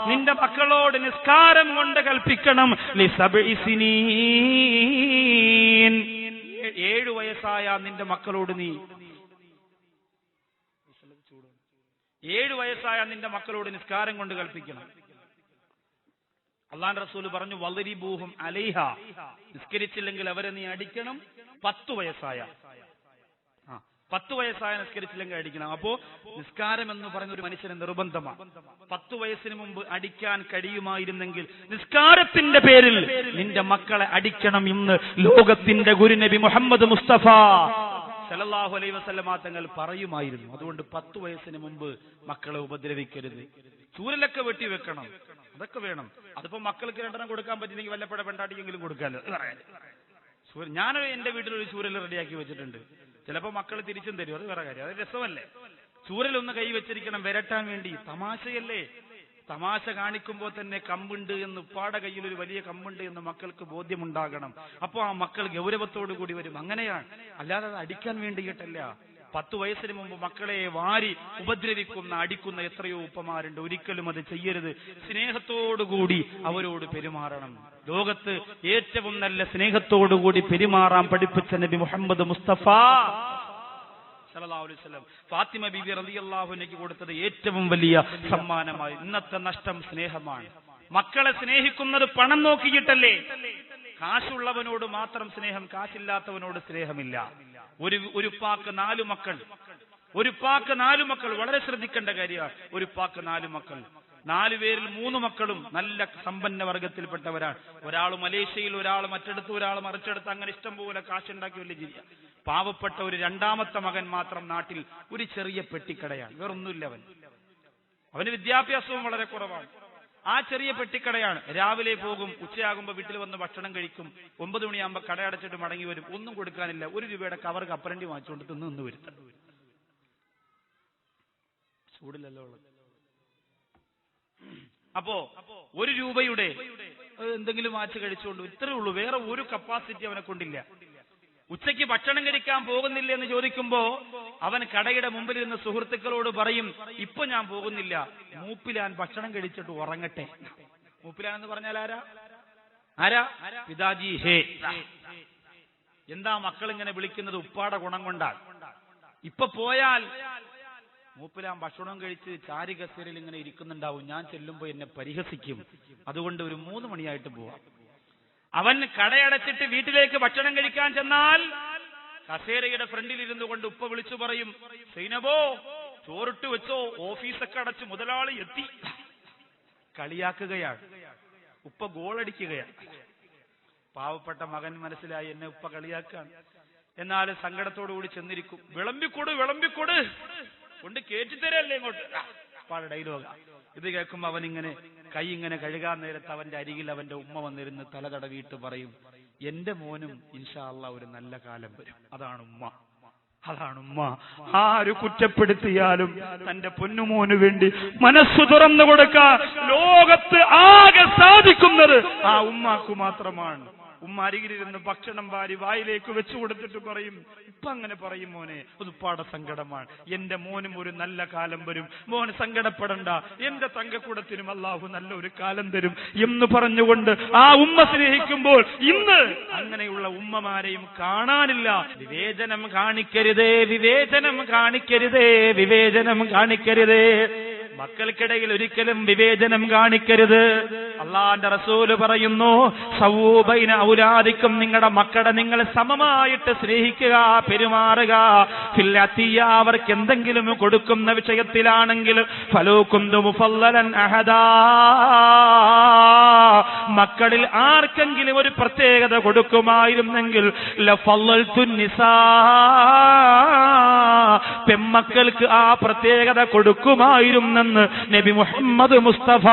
നിന്റെ മക്കളോട് നിസ്കാരം കൊണ്ട് കൽപ്പിക്കണം. ലിസബ്ഇ സിനീൻ, 7 വയസ്സായ നിന്റെ മക്കളോട് നീ 7 വയസ്സായ നിന്റെ മക്കളോട് നിസ്കാരം കൊണ്ട് കൽപ്പിക്കണം. അള്ളാഹുവിന്റെ റസൂൽ പറഞ്ഞു, വളിരിബൂഹും അലൈഹ, നിസ്കരിച്ചില്ലെങ്കിൽ അവരെ നീ അടിക്കണം. 10 വയസ്സായ നിസ്കരിച്ചില്ലെങ്കിൽ അടിക്കണം. അപ്പോ നിസ്കാരം എന്ന് പറയുന്ന ഒരു മനുഷ്യന് നിർബന്ധമാണ്. 10 വയസ്സിന് മുമ്പ് അടിക്കാൻ കഴിയുമായിരുന്നെങ്കിൽ നിസ്കാരത്തിന്റെ പേരിൽ നിന്റെ മക്കളെ അടിക്കണം എന്ന് ലോകത്തിന്റെ ഗുരുനബി മുഹമ്മദ് മുസ്തഫ സല്ലല്ലാഹു അലൈഹി വസല്ലമ തങ്ങൾ പറയുമായിരുന്നു. അതുകൊണ്ട് 10 വയസ്സിന് മുമ്പ് മക്കളെ ഉപദ്രവിക്കരുത്. ചൂരലൊക്കെ വെട്ടി വെക്കണം, അതൊക്കെ വേണം. അതിപ്പോ മക്കൾക്ക് 2 കൊടുക്കാൻ പറ്റില്ലെങ്കിൽ വല്ലപ്പോഴ പെണ്ടാട്ടിക്കെങ്കിലും കൊടുക്കാമല്ലോ. ഞാൻ എന്റെ വീട്ടിലൊരു ചൂരൽ റെഡിയാക്കി വെച്ചിട്ടുണ്ട്. ചിലപ്പോ മക്കൾ തിരിച്ചും തരും, അത് വേറെ കാര്യം. അത് രസമല്ലേ? ചൂരലൊന്ന് കൈ വെച്ചിരിക്കണം വരട്ടാൻ വേണ്ടി. തമാശയല്ലേ? തമാശ കാണിക്കുമ്പോൾ തന്നെ കമ്പുണ്ട് എന്ന്, ഉപ്പാടെ കയ്യിൽ ഒരു വലിയ കമ്പുണ്ട് എന്ന് മക്കൾക്ക് ബോധ്യമുണ്ടാകണം. അപ്പൊ ആ മക്കൾ ഗൗരവത്തോടു കൂടി വരും. അങ്ങനെയാണ്, അല്ലാതെ അത് അടിക്കാൻ വേണ്ടിയിട്ടല്ല. 10 വയസ്സിന് മുമ്പ് മക്കളെ വാരി ഉപദ്രവിക്കുന്ന, അടിക്കുന്ന എത്രയോ ഉപ്പമാരുണ്ട്. ഒരിക്കലും അത് ചെയ്യരുത്. സ്നേഹത്തോടുകൂടി അവരോട് പെരുമാറണം. ലോകത്ത് ഏറ്റവും നല്ല സ്നേഹത്തോടുകൂടി പെരുമാറാൻ പഠിപ്പിച്ച നബി മുഹമ്മദ് മുസ്തഫ സല്ലല്ലാഹു അലൈഹി വസല്ലം ഫാത്തിമ ബീബി റളിയല്ലാഹു അൻഹയ്ക്ക് കൊടുത്തത് ഏറ്റവും വലിയ സമ്മാനമായി. ഇന്നത്തെ നഷ്ടം സ്നേഹമാണ്. മക്കളെ സ്നേഹിക്കുന്നത് പണം നോക്കിയിട്ടല്ലേ? കാശുള്ളവനോട് മാത്രം സ്നേഹം, കാശില്ലാത്തവനോട് സ്നേഹമില്ല. ഒരു പാക്ക് 4 മക്കൾ, ഒരു പാക്ക് 4 മക്കൾ, വളരെ ശ്രദ്ധിക്കേണ്ട കാര്യമാണ്. ഒരു പാക്ക് 4 മക്കൾ, 4 പേരിൽ 3 മക്കളും നല്ല സമ്പന്ന വർഗത്തിൽപ്പെട്ടവരാണ്. ഒരാൾ മലേഷ്യയിൽ, ഒരാൾ മറ്റെടുത്ത്, ഒരാൾ മറിച്ചെടുത്ത്, അങ്ങനെ ഇഷ്ടം പോലെ കാശുണ്ടാക്കി വലിയ ജീവി. പാവപ്പെട്ട ഒരു 2ാമത്തെ മകൻ മാത്രം നാട്ടിൽ ഒരു ചെറിയ പെട്ടിക്കടയാണ്, വേറൊന്നുമില്ല. അവന് വിദ്യാഭ്യാസവും വളരെ കുറവാണ്. ആ ചെറിയ പെട്ടിക്കടയാണ്. രാവിലെ പോകും, ഉച്ചയാകുമ്പോൾ വീട്ടിൽ വന്ന് ഭക്ഷണം കഴിക്കും, 9 മണിയാകുമ്പോൾ കട അടച്ചിട്ട് മടങ്ങി വരും. ഒന്നും കൊടുക്കാനില്ല. 1 രൂപയുടെ കവർ കപ്പലണ്ടി വാങ്ങിച്ചുകൊണ്ട് തിന്ന് വരുത്തും. ചൂടിലല്ലോ ഉള്ളത്. അപ്പോ 1 രൂപയുടെ എന്തെങ്കിലും വാച്ച് കഴിച്ചുകൊണ്ട് ഇത്രേ ഉള്ളൂ. വേറെ ഒരു കപ്പാസിറ്റി അവനെ കൊണ്ടില്ല. ഉച്ചയ്ക്ക് ഭക്ഷണം കഴിക്കാൻ പോകുന്നില്ല എന്ന് ചോദിക്കുമ്പോ അവൻ കടയുടെ മുമ്പിൽ നിന്ന് സുഹൃത്തുക്കളോട് പറയും, ഇപ്പൊ ഞാൻ പോകുന്നില്ല, മൂപ്പിലാൻ ഭക്ഷണം കഴിച്ചിട്ട് ഉറങ്ങട്ടെ. മൂപ്പിലാൻ എന്ന് പറഞ്ഞാൽ ആരാ? പിതാജി ഹേ. എന്താ മക്കൾ ഇങ്ങനെ വിളിക്കുന്നത്? ഉപ്പാടെ ഗുണം കൊണ്ടാണ്. ഇപ്പൊ പോയാൽ മൂപ്പിലാം ഭക്ഷണം കഴിച്ച് ചാരി കസേരയിൽ ഇങ്ങനെ ഇരിക്കുന്നുണ്ടാവും. ഞാൻ ചെല്ലുമ്പോ എന്നെ പരിഹസിക്കും. അതുകൊണ്ട് ഒരു 3 മണിയായിട്ട് പോവാം. അവൻ കടയടച്ചിട്ട് വീട്ടിലേക്ക് ഭക്ഷണം കഴിക്കാൻ ചെന്നാൽ കസേരയുടെ ഫ്രണ്ടിൽ ഇരുന്നു കൊണ്ട് ഉപ്പ വിളിച്ചു പറയും, സൈനബോ ചോറിട്ട് വെച്ചോ, ഓഫീസൊക്കെ അടച്ച് മുതലാളി എത്തി. കളിയാക്കുകയാണ്. ഉപ്പ ഗോളടിക്കുകയാണ്. പാവപ്പെട്ട മകൻ മനസ്സിലായി എന്നെ ഉപ്പ കളിയാക്കാണ്. എന്നാൽ സങ്കടത്തോടുകൂടി ചെന്നിരിക്കും. വിളമ്പിക്കൊട് വിളമ്പിക്കൊട് കൊണ്ട് കേറ്റിത്തരല്ലേ ഇങ്ങോട്ട്, പാട് ഡയലോഗ. ഇത് കേൾക്കുമ്പോ അവനിങ്ങനെ കൈ ഇങ്ങനെ കഴുകാൻ നേരത്ത് അവന്റെ അരികിൽ അവന്റെ ഉമ്മ വന്നിരുന്ന് തല തടവിയിട്ട് പറയും, എന്റെ മോനും ഇൻഷാ അല്ലാഹ് ഒരു നല്ല കാലം വരും. അതാണ് ഉമ്മ. ആര് കുറ്റപ്പെടുത്തിയാലും തന്റെ പൊന്നുമോന് വേണ്ടി മനസ്സ് തുറന്നു കൊടുക്കാൻ ലോകത്ത് ആകെ സാധിക്കുന്നത് ആ ഉമ്മാക്കു മാത്രമാണ്. ഉമ്മ അരികിലിരുന്ന് ഭക്ഷണം വാരി വായിലേക്ക് വെച്ചു കൊടുത്തിട്ട് പറയും, ഇപ്പൊ അങ്ങനെ പറയും മോനെ, അത് ഉപ്പാടെ സങ്കടമാണ്. എന്റെ മോനും ഒരു നല്ല കാലം വരും, മോന് സങ്കടപ്പെടണ്ട, എന്റെ തങ്കക്കൂടത്തിനും അല്ലാഹു നല്ലൊരു കാലം തരും എന്ന് പറഞ്ഞുകൊണ്ട് ആ ഉമ്മ സ്നേഹിക്കുമ്പോൾ ഇന്ന് അങ്ങനെയുള്ള ഉമ്മമാരെയും കാണാനില്ല. വിവേചനം കാണിക്കരുതേ, വിവേചനം കാണിക്കരുതേ, വിവേചനം കാണിക്കരുതേ. മക്കൾക്കിടയിൽ ഒരിക്കലും വിവേചനം കാണിക്കരുത്. അള്ളാന്റെ റസൂല് പറയുന്നു, സവൂബൈന ഔലാദിക്കും, നിങ്ങളുടെ മക്കളെ നിങ്ങൾ സമമായിട്ട് സ്നേഹിക്കുക, പെരുമാറുക. ഫില്ലത്തിയ, അവർക്ക് എന്തെങ്കിലും കൊടുക്കുന്ന വിഷയത്തിലാണെങ്കിൽ ഫലൂകുന്തു മുഫല്ലലൻ അഹദാ, മക്കളിൽ ആർക്കെങ്കിലും ഒരു പ്രത്യേകത കൊടുക്കുമായിരുന്നെങ്കിൽ ലഫല്ലൽതു നിസാ, പെമ്മക്കൾക്ക് ആ പ്രത്യേകത കൊടുക്കുമായിരുന്നെന്ന് നബി മുഹമ്മദ് മുസ്തഫ.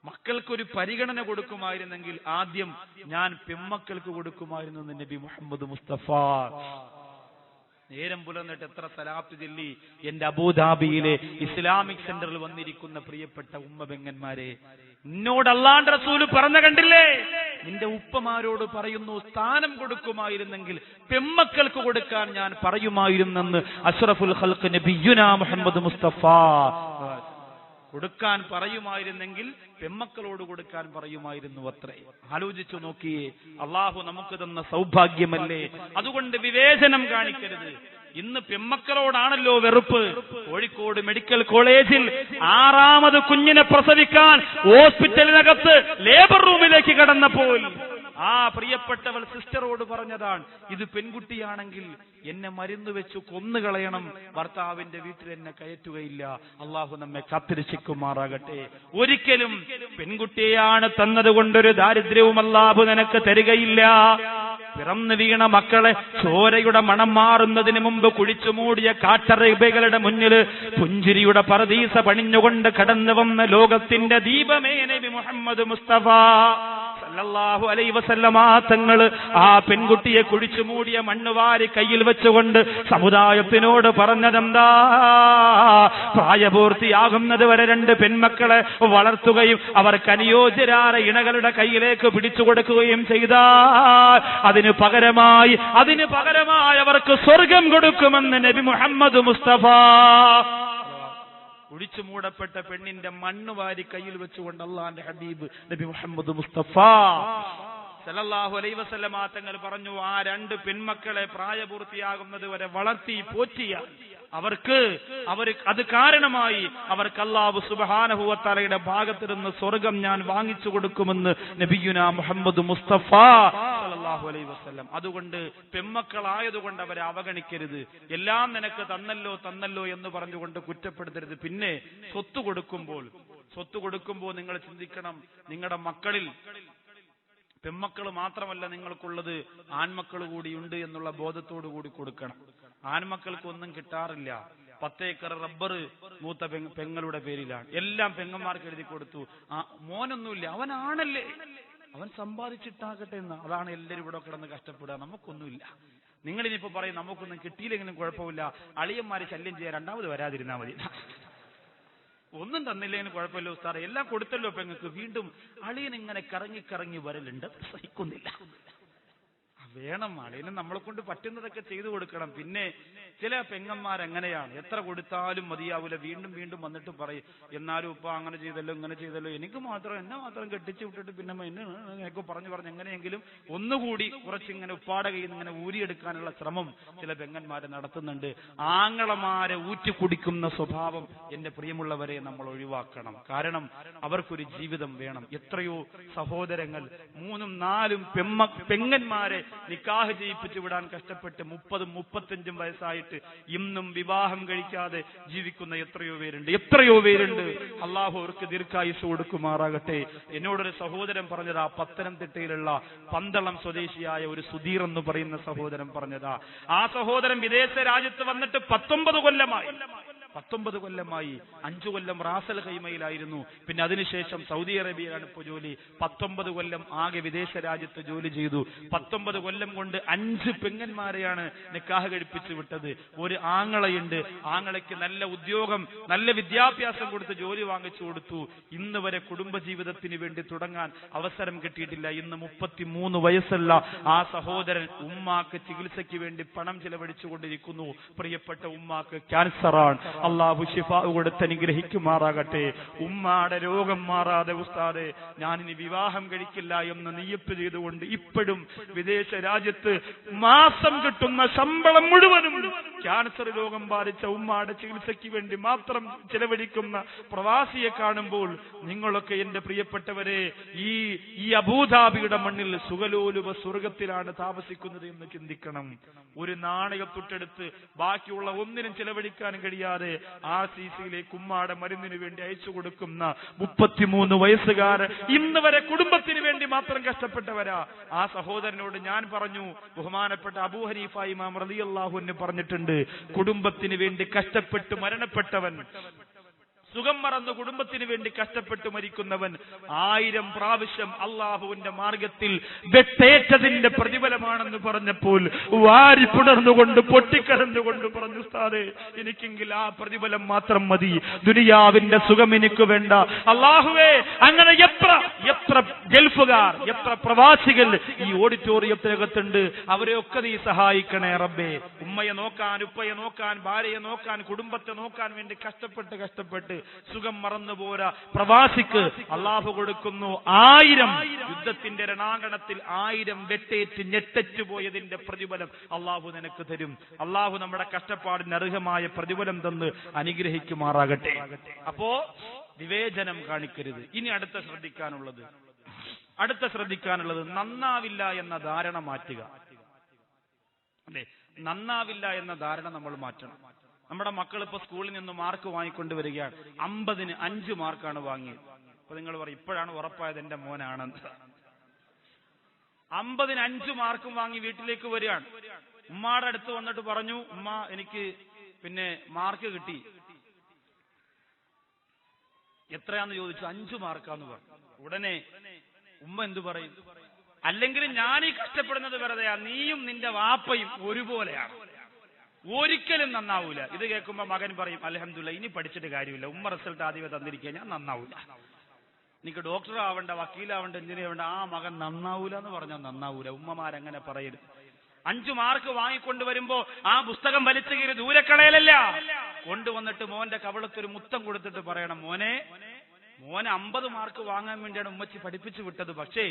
മക്കൾക്കൊരു പരിഗണന കൊടുക്കുമായിരുന്നെങ്കിൽ ആദ്യം ഞാൻ പെമ്മക്കൾക്ക് കൊടുക്കുമായിരുന്നു എന്ന് നബി മുഹമ്മദ് മുസ്തഫ. നേരം പുലർന്നിട്ട് എത്ര സലാത്ത് ചൊല്ലി എന്റെ അബൂദാബിയിലെ ഇസ്ലാമിക് സെന്ററിൽ വന്നിരിക്കുന്ന പ്രിയപ്പെട്ട ഉമ്മ പെങ്ങന്മാരെ, നിന്നോട് അല്ലാഹുവിന്റെ റസൂൽ പറഞ്ഞ കണ്ടില്ലേ, നിന്റെ ഉപ്പമാരോട് പറയുന്നു, സ്ഥാനം കൊടുക്കുമായിരുന്നെങ്കിൽ പെമ്മക്കൾക്ക് കൊടുക്കാൻ ഞാൻ പറയുമായിരുന്നെന്ന് അഷ്റഫുൽ ഖൽഖ് നബിയുനാ മുഹമ്മദ് മുസ്തഫ. കൊടുക്കാൻ പറയുമായിരുന്നെങ്കിൽ പെമ്മക്കളോട് കൊടുക്കാൻ പറയുമായിരുന്നു അത്രേ. ആലോചിച്ചു നോക്കിയേ, അള്ളാഹു നമുക്ക് തന്ന സൗഭാഗ്യമല്ലേ. അതുകൊണ്ട് വിവേചനം കാണിക്കരുത്. ഇന്ന് പെമ്മക്കളോടാണല്ലോ വെറുപ്പ്. കോഴിക്കോട് മെഡിക്കൽ കോളേജിൽ 6ാമത് കുഞ്ഞിനെ പ്രസവിക്കാൻ ഹോസ്പിറ്റലിനകത്ത് ലേബർ റൂമിലേക്ക് കടന്നപ്പോൾ ആ പ്രിയപ്പെട്ടവൾ സിസ്റ്ററോട് പറഞ്ഞതാണ്, ഇത് പെൺകുട്ടിയാണെങ്കിൽ എന്നെ മരുന്ന് വെച്ച് കൊന്നുകളയണം, ഭർത്താവിന്റെ വീട്ടിൽ എന്നെ കയറ്റുകയില്ല. അള്ളാഹു നമ്മെ കാത്തിരക്ഷിക്കുമാറാകട്ടെ. ഒരിക്കലും പെൺകുട്ടിയാണ് തന്നത് കൊണ്ടൊരു ദാരിദ്ര്യവും അള്ളാഹു നിനക്ക് തരികയില്ല. പിറന്നു വീണ മക്കളെ ചോരയുടെ മണം മാറുന്നതിന് മുമ്പ് കുഴിച്ചു മൂടിയ കാട്ടറബികളുടെ മുന്നിൽ പുഞ്ചിരിയുടെ പറുദീസ പണിഞ്ഞുകൊണ്ട് കടന്നു വന്ന ലോകത്തിന്റെ ദീപമേ നബി മുഹമ്മദ് മുസ്തഫ സല്ലല്ലാഹു അലൈഹി വസല്ലമ തങ്ങൾ ആ പെൺകുട്ടിയെ കുഴിച്ചു മൂടിയ മണ്ണുവാരി കയ്യിൽ വെച്ചുകൊണ്ട് സമുദായത്തിനോട് പറഞ്ഞതെന്താ, പ്രായപൂർത്തിയാകുന്നത് വരെ 2 പെൺമക്കളെ വളർത്തുകയും അവർക്ക് അനുയോജ്യരായ ഇണകളുടെ കയ്യിലേക്ക് പിടിച്ചു കൊടുക്കുകയും ചെയ്താൽ അതിന് പകരമായി അവർക്ക് സ്വർഗം കൊടുക്കുമെന്ന് നബി മുഹമ്മദ് മുസ്തഫ. കുഴിച്ചു മൂടപ്പെട്ട പെണ്ണിന്റെ മണ്ണ് വാരി കയ്യിൽ വെച്ചുകൊണ്ട് അള്ളാന്റെ ഹബീബ് നബി മുഹമ്മദ് മുസ്തഫ സല്ലല്ലാഹു അലൈഹി വസല്ലമ തങ്ങൾ പറഞ്ഞു, ആ 2 പെൺമക്കളെ പ്രായപൂർത്തിയാകുന്നത് വരെ വളർത്തി പോറ്റിയ അവർക്ക് അത് കാരണമായി അവർക്ക് അല്ലാഹു സുബ്ഹാനഹു വ തആലയുടെ ഭാഗത്ത് നിന്ന് സ്വർഗം ഞാൻ വാങ്ങിച്ചു കൊടുക്കുമെന്ന് നബിയുനാ മുഹമ്മദ് മുസ്തഫ സല്ലല്ലാഹു അലൈഹി വസല്ലം. അതുകൊണ്ട് പെൺമക്കളായതുകൊണ്ട് അവരെ അവഗണിക്കരുത്. എല്ലാം നിനക്ക് തന്നല്ലോ എന്ന് പറഞ്ഞുകൊണ്ട് കുറ്റപ്പെടുത്തരുത്. പിന്നെ സ്വത്ത് കൊടുക്കുമ്പോൾ നിങ്ങൾ ചിന്തിക്കണം, നിങ്ങളുടെ മക്കളിൽ പെൺമക്കൾ മാത്രമല്ല നിങ്ങൾക്കുള്ളത്, ആൺമക്കൾ കൂടിയുണ്ട് എന്നുള്ള ബോധത്തോടു കൂടി കൊടുക്കണം. ആൺമക്കൾക്ക് ഒന്നും കിട്ടാറില്ല. 10 ഏക്കർ റബ്ബർ മൂത്ത പെങ്ങളുടെ പേരിലാണ്. എല്ലാം പെങ്ങന്മാർക്ക് എഴുതി കൊടുത്തു. മോനൊന്നുമില്ല, അവനാണല്ലേ, അവൻ സമ്പാദിച്ചിട്ടാകട്ടെ എന്ന്. അതാണ് എല്ലാവരും ഇവിടെ കിടന്ന് കഷ്ടപ്പെടുക. നമുക്കൊന്നുമില്ല. നിങ്ങളിനിപ്പോ പറയും നമുക്കൊന്നും കിട്ടിയില്ലെങ്കിലും കുഴപ്പമില്ല, അളിയന്മാരെ ശല്യം ചെയ്യാൻ 2ാമത് വരാതിരുന്നാൽ മതി. ഒന്നും തന്നില്ലെങ്കിലും കുഴപ്പമില്ല ഉസ്താദേ, എല്ലാം കൊടുത്തല്ലോ പെങ്ങൾക്ക്. വീണ്ടും അളിയൻ ഇങ്ങനെ കറങ്ങി വരലുണ്ട്, സഹിക്കുന്നില്ല. വേണം. അളിയന് നമ്മളെ കൊണ്ട് പറ്റുന്നതൊക്കെ ചെയ്തു കൊടുക്കണം. പിന്നെ ചില പെങ്ങന്മാരെങ്ങനെയാണ്, എത്ര കൊടുത്താലും മതിയാവൂല, വീണ്ടും വീണ്ടും വന്നിട്ട് പറയും, എന്നാലും ഉപ്പ അങ്ങനെ ചെയ്തല്ലോ ഇങ്ങനെ ചെയ്തല്ലോ, എന്നെ മാത്രം കെട്ടിച്ചു വിട്ടിട്ട് പിന്നെ എന്നൊക്കെ പറഞ്ഞ് എങ്ങനെയെങ്കിലും ഒന്നുകൂടി കുറച്ചിങ്ങനെ ഉപ്പാടെ കയ്യിൽ നിന്ന് ഇങ്ങനെ ഊരിയെടുക്കാനുള്ള ശ്രമം ചില പെങ്ങന്മാരെ നടത്തുന്നുണ്ട്. ആങ്ങളമാരെ ഊറ്റി കുടിക്കുന്ന സ്വഭാവം എന്റെ പ്രിയമുള്ളവരെ നമ്മൾ ഒഴിവാക്കണം. കാരണം അവർക്കൊരു ജീവിതം വേണം. എത്രയോ സഹോദരങ്ങൾ 3ഉം 4ഉം പെങ്ങന്മാരെ നിക്കാഹ് ചെയ്യിപ്പിച്ചു വിടാൻ കഷ്ടപ്പെട്ട് 30-35 വയസ്സായിട്ട് ഇന്നും വിവാഹം കഴിക്കാതെ ജീവിക്കുന്ന എത്രയോ പേരുണ്ട്. അള്ളാഹു അവർക്ക് ദീർഘായുസ് കൊടുക്കുമാറാകട്ടെ. എന്നോടൊരു സഹോദരൻ പറഞ്ഞതാ, പത്തനംതിട്ടയിലുള്ള പന്തളം സ്വദേശിയായ ഒരു സുധീർ എന്ന് പറയുന്ന സഹോദരൻ പറഞ്ഞതാ. ആ സഹോദരൻ വിദേശ രാജ്യത്ത് വന്നിട്ട് 19 കൊല്ലമായി. 5 കൊല്ലം റാസൽ ഖൈമയിലായിരുന്നു. പിന്നെ അതിനുശേഷം സൗദി അറേബ്യയിലാണ് ഇപ്പോൾ ജോലി. 19 കൊല്ലം ആകെ വിദേശ രാജ്യത്ത് ജോലി ചെയ്തു. 19 കൊല്ലം കൊണ്ട് 5 പെങ്ങന്മാരെയാണ് നിക്കാഹ് കഴിപ്പിച്ചു വിട്ടത്. ഒരു ആങ്ങളയുണ്ട്. ആങ്ങളയ്ക്ക് നല്ല ഉദ്യോഗം, നല്ല വിദ്യാഭ്യാസം കൊടുത്ത് ജോലി വാങ്ങിച്ചു കൊടുത്തു. ഇന്ന് വരെ കുടുംബജീവിതത്തിന് വേണ്ടി തുടങ്ങാൻ അവസരം കിട്ടിയിട്ടില്ല. ഇന്ന് 33 വയസ്സുള്ള ആ സഹോദരൻ ഉമ്മാക്ക് ചികിത്സയ്ക്ക് വേണ്ടി പണം ചെലവഴിച്ചുകൊണ്ടിരിക്കുന്നു. പ്രിയപ്പെട്ട ഉമ്മാക്ക് ക്യാൻസറാണ്. അള്ളാഹു ശിഫ കൊടുത്ത് അനുഗ്രഹിക്കുമാറാകട്ടെ. ഉമ്മാടെ രോഗം മാറാതെ ഉസ്താദെ ഞാനിനി വിവാഹം കഴിക്കില്ല എന്ന് നിയ്യത്ത് ചെയ്തുകൊണ്ട് ഇപ്പോഴും വിദേശ രാജ്യത്ത് മാസം കിട്ടുന്ന ശമ്പളം മുഴുവനും ക്യാൻസർ രോഗം ബാധിച്ച ഉമ്മാടെ ചികിത്സയ്ക്ക് വേണ്ടി മാത്രം ചെലവഴിക്കുന്ന പ്രവാസിയെ കാണുമ്പോൾ നിങ്ങളൊക്കെ എന്റെ പ്രിയപ്പെട്ടവരെ ഈ അബൂദാബിയുടെ മണ്ണിൽ സുഖലോലുപ സ്വർഗത്തിലാണ് താമസിക്കുന്നത് എന്ന് ചിന്തിക്കണം. ഒരു നാണയത്തൊട്ടെടുത്ത് ബാക്കിയുള്ള ഒന്നിനും ചെലവഴിക്കാൻ കഴിയാതെ RCCയിലേക്ക് ഉമ്മാടെ മരുന്നിന് വേണ്ടി അയച്ചു കൊടുക്കുന്ന 33 വയസ്സുകാരൻ ഇന്ന് വരെ കുടുംബത്തിന് വേണ്ടി മാത്രം കഷ്ടപ്പെട്ടവരാ. ആ സഹോദരനോട് ഞാൻ പറഞ്ഞു, ബഹുമാനപ്പെട്ട അബൂ ഹനീഫ ഇമാം റളിയല്ലാഹു അൻഹു പറഞ്ഞിട്ടുണ്ട്, കുടുംബത്തിന് വേണ്ടി കഷ്ടപ്പെട്ട് മരണപ്പെട്ടവൻ, സുഖം മറന്ന് കുടുംബത്തിന് വേണ്ടി കഷ്ടപ്പെട്ട് മരിക്കുന്നവൻ 1000 പ്രാവശ്യം അള്ളാഹുവിന്റെ മാർഗത്തിൽ വെട്ടേറ്റതിന്റെ പ്രതിഫലമാണെന്ന് പറഞ്ഞപ്പോൾ വാരി പുണർന്നുകൊണ്ട് പൊട്ടിക്കരന്നുകൊണ്ട് പറഞ്ഞു, ഉസ്താദേ എനിക്കെങ്കിൽ ആ പ്രതിഫലം മാത്രം മതി, ദുനിയാവിന്റെ സുഖം എനിക്ക് വേണ്ട. അള്ളാഹുവേ, അങ്ങനെ എത്ര ഗൾഫുകാർ, എത്ര പ്രവാസികൾ ഈ ഓഡിറ്റോറിയത്തിനകത്തുണ്ട്, അവരെയൊക്കെ നീ സഹായിക്കണേ റബ്ബേ. ഉമ്മയെ നോക്കാൻ, ഉപ്പയെ നോക്കാൻ, ഭാര്യയെ നോക്കാൻ, കുടുംബത്തെ നോക്കാൻ വേണ്ടി കഷ്ടപ്പെട്ട് സുഖം മറന്നുപോരാ പ്രവാസിക്ക് അള്ളാഹു കൊടുക്കുന്നു 1000 യുദ്ധത്തിന്റെ രണാങ്കണത്തിൽ 1000 വെട്ടേറ്റ് ഞെട്ടച്ചു പോയതിന്റെ പ്രതിഫലം അള്ളാഹു നിനക്ക് തരും. അള്ളാഹു നമ്മുടെ കഷ്ടപ്പാടിന് അർഹമായ പ്രതിഫലം തന്ന് അനുഗ്രഹിക്കുമാറാകട്ടെ. അപ്പോ വിവേചനം കാണിക്കരുത്. ഇനി അടുത്ത ശ്രദ്ധിക്കാനുള്ളത് നന്നാവില്ല എന്ന ധാരണ മാറ്റുക. അല്ലെ, നന്നാവില്ല എന്ന ധാരണ നമ്മൾ മാറ്റണം. നമ്മുടെ മക്കൾ ഇപ്പൊ സ്കൂളിൽ നിന്ന് മാർക്ക് വാങ്ങിക്കൊണ്ടുവരികയാണ്. 50-ന് 5 മാർക്കാണ് വാങ്ങിയത്. അപ്പൊ നിങ്ങൾ പറയും, ഇപ്പോഴാണ് ഉറപ്പായത് എന്റെ മോനാണെന്ന്. 50-ന് 5 മാർക്കും വാങ്ങി വീട്ടിലേക്ക് വരികയാണ്. ഉമ്മാടെ അടുത്ത് വന്നിട്ട് പറഞ്ഞു, ഉമ്മ എനിക്ക് പിന്നെ മാർക്ക് കിട്ടി. എത്രയാന്ന് ചോദിച്ചു. 5 മാർക്കാന്ന് പറഞ്ഞു. ഉടനെ ഉമ്മ എന്തു പറയും? അല്ലെങ്കിൽ ഞാൻ ഈ കഷ്ടപ്പെടുന്നത് വെറുതെയാ, നീയും നിന്റെ വാപ്പയും ഒരുപോലെയാണ്, ഒരിക്കലും നന്നാവൂല. ഇത് കേൾക്കുമ്പോ മകൻ പറയും, അൽഹംദുലില്ലാ ഇനി പഠിച്ചിട്ട് കാര്യമില്ല, ഉമ്മ റിസൾട്ട് ആദ്യമേ തന്നിരിക്കുക, ഞാൻ നന്നാവൂല. എനിക്ക് ഡോക്ടർ ആവണ്ട, വക്കീലാവണ്ട, എഞ്ചിനീയർ ആവണ്ട, ആ മകൻ നന്നാവൂല എന്ന് പറഞ്ഞാൽ നന്നാവൂല. ഉമ്മമാരങ്ങനെ പറയരുത്. 5 മാർക്ക് വാങ്ങിക്കൊണ്ടുവരുമ്പോ ആ പുസ്തകം വലിച്ചു കീറി ദൂരക്കളയലല്ല, കൊണ്ടുവന്നിട്ട് മോന്റെ കവളത്തൊരു മുത്തം കൊടുത്തിട്ട് പറയണം, മോനെ 50 മാർക്ക് വാങ്ങാൻ വേണ്ടിയാണ് ഉമ്മച്ചി പഠിപ്പിച്ചു വിട്ടത്, പക്ഷേ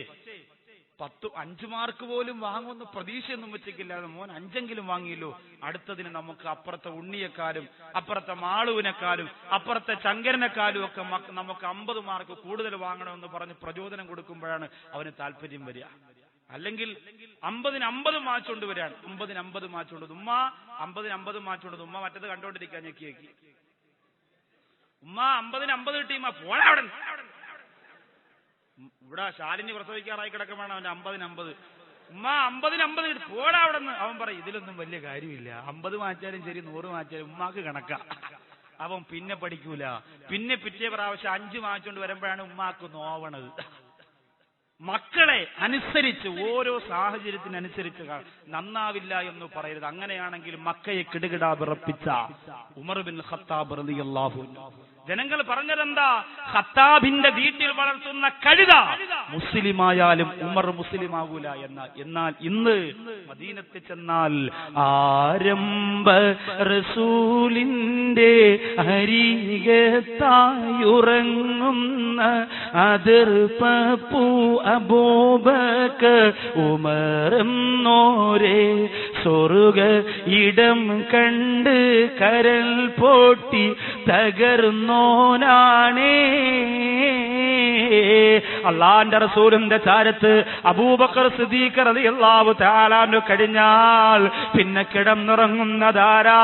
5 മാർക്ക് പോലും വാങ്ങുമെന്ന് പ്രതീക്ഷയൊന്നും വെച്ചിട്ടില്ലാതെ മോൻ 5എങ്കിലും വാങ്ങിയല്ലോ, അടുത്തതിന് നമുക്ക് അപ്പുറത്തെ ഉണ്ണിയെക്കാരും അപ്പുറത്തെ മാളുവിനെക്കാരും അപ്പുറത്തെ ശങ്കരനെക്കാരും ഒക്കെ നമുക്ക് 50 മാർക്ക് കൂടുതൽ വാങ്ങണമെന്ന് പറഞ്ഞ് പ്രചോദനം കൊടുക്കുമ്പോഴാണ് അവന് താല്പര്യം വരിക. അല്ലെങ്കിൽ 50-ന് 50 മാച്ച് കൊണ്ടുവരാണ്. 50-ന് 50 മാച്ച് കൊണ്ടത് ഉമ്മ, 50-ന് 50 മാച്ച് കൊണ്ടത് ഉമ്മ മറ്റത് കണ്ടോണ്ടിരിക്കാൻ ഞെക്കി ഉമ്മ 50-ന് 50 കിട്ടിയുമ്മ പോടാ അവിടെ. ഇവിടെ ശാലിനി പ്രസവിക്കാറായി കിടക്കുമ്പോഴാണ് അവന്റെ 50-ന് 50. ഉമ്മ 50-ന് 50 പോടാ അവിടെ നിന്ന്. അവൻ പറയും, ഇതിലൊന്നും വലിയ കാര്യമില്ല, 50 മാച്ചാലും ശരി 100 മാച്ചാലും ഉമ്മാക്ക് കണക്കാ. അവൻ പിന്നെ പഠിക്കൂല. പിന്നെ പിറ്റേ പ്രാവശ്യം 5 മാച്ചുകൊണ്ട് വരുമ്പോഴാണ് ഉമ്മാക്ക് നോവണത്. മക്കളെ അനുസരിച്ച്, ഓരോ സാഹചര്യത്തിനനുസരിച്ച് നന്നാവില്ല എന്ന് പറയരുത്. അങ്ങനെയാണെങ്കിൽ മക്കയെ കിടുകിടാ വിറപ്പിച്ച ഉമർ ബിൻ ഖത്താബ് റളിയല്ലാഹു അൻഹു ജനങ്ങൾ പറഞ്ഞതെന്താ? ഖത്താബിന്റെ വീട്ടിൽ വളർത്തുന്ന കഴുത മുസ്ലിമായാലും ഉമർ മുസ്ലിം ആകൂല എന്ന. എന്നാൽ ഇന്ന് മദീനത്തിൽ ചെന്നാൽ ആരംഭ റസൂലിന്റെ അരികത്തായുറങ്ങുന്ന അതിർപ്പൂ അബൂബക്കർ ഉമറെന്നോരേ സ്വർഗ ഇടം കണ്ട് കരൽ പൊട്ടി തകർന്നോനാണേ. അള്ളാന്റെ റസൂലിന്റെ ചാരത്ത് അബൂബക്കർ സിദ്ദീഖ് റളിയല്ലാഹു തആല അൻഹു കഴിഞ്ഞാൽ പിന്നെ കിടന്നുറങ്ങുന്നതാരാ?